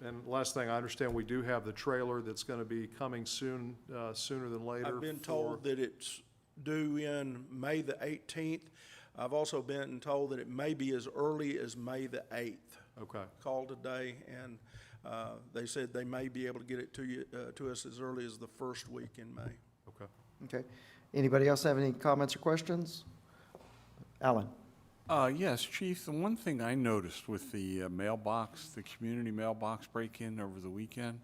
And last thing, I understand we do have the trailer that's gonna be coming soon, sooner than later. I've been told that it's due in May the 18th. I've also been told that it may be as early as May the 8th. Okay. Called today, and they said they may be able to get it to us as early as the first week in May. Okay. Okay. Anybody else have any comments or questions? Alan? Yes, Chief, the one thing I noticed with the mailbox, the community mailbox break-in over the weekend,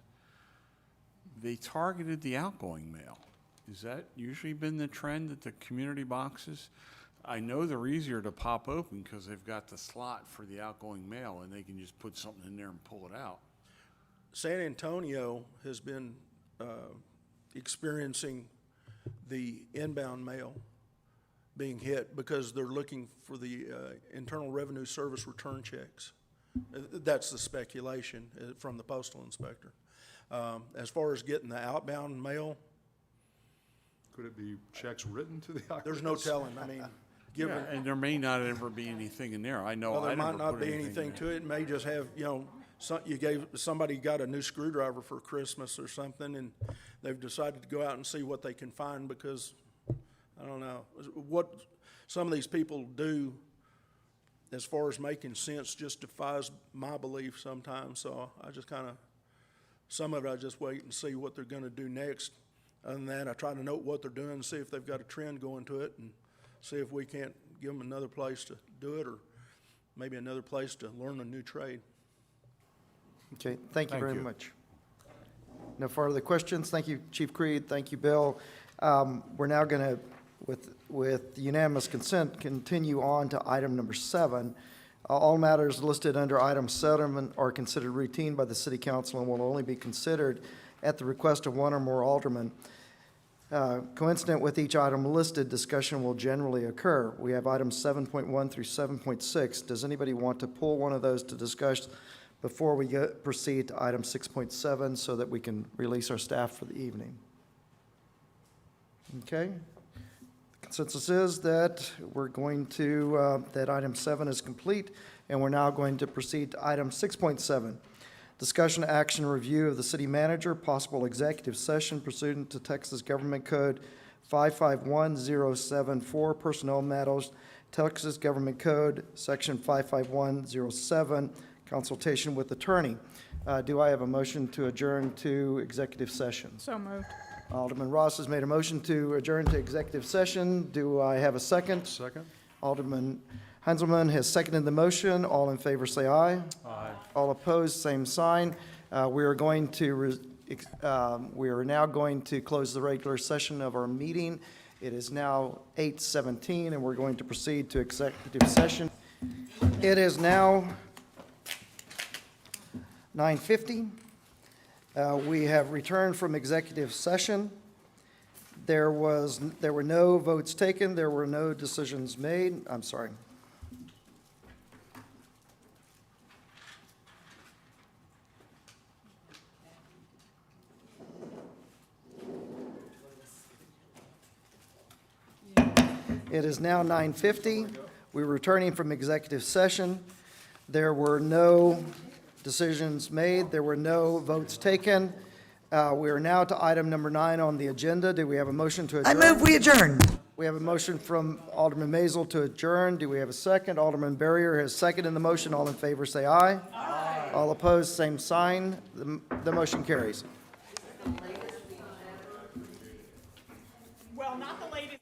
they targeted the outgoing mail. Has that usually been the trend, that the community boxes? I know they're easier to pop open because they've got the slot for the outgoing mail, and they can just put something in there and pull it out. San Antonio has been experiencing the inbound mail being hit because they're looking for the Internal Revenue Service return checks. That's the speculation from the postal inspector. As far as getting the outbound mail, Could it be checks written to the IRS? there's no telling. I mean, Yeah, and there may not ever be anything in there. I know well, I there never might not put be anything anything in to it. It may just have, you know, somebody got a new screwdriver for Christmas or something, and they've decided to go out and see what they can find because, I don't know, what some of these people do as far as making sense just defies my belief sometimes. So I just kind of, some of it I just wait and see what they're going to do next. Other than that, I try to note what they're doing and see if they've got a trend going to it, and see if we can't give them another place to do it, or maybe another place to learn a new trade. Okay, thank you very much. No further questions. Thank you, Chief Creed. Thank you, Bill. We're now going to, with unanimous consent, continue on to item number 7. All matters listed under item 7 are considered routine by the City Council and will only be considered at the request of one or more aldermen. Coincident with each item listed, discussion will generally occur. We have items 7.1 through 7.6. Does anybody want to pull one of those to discuss before we proceed to item 6.7 so that we can release our staff for the evening? Okay. Consensus is that we're going to, that item 7 is complete, and we're now going to proceed to item 6.7. Discussion, action, review of the city manager, possible executive session pursuant to Texas Government Code 551074, personnel matters, Texas Government Code, Section 55107, consultation with attorney. Do I have a motion to adjourn to executive session? So moved. Alderman Ross has made a motion to adjourn to executive session. Do I have a second? Second? Alderman Heinzelman has seconded the motion. All in favor say aye. Aye. All opposed, same sign. We are going to, we are now going to close the regular session of our meeting. It is now 8:17, and we're going to proceed to executive session. It is now 9:50. We have returned from executive session. There were no votes taken. There were no decisions made. I'm sorry. It is now 9:50. We're returning from executive session. There were no decisions made. There were no votes taken. We are now to item number 9 on the agenda. Do we have a motion to I adjourn? move we adjourn. We have a motion from Alderman Maisel to adjourn. Do we have a second? Alderman Barrier has seconded the motion. All in favor, say aye. Aye. All opposed, same sign. The motion carries. Well, not the latest.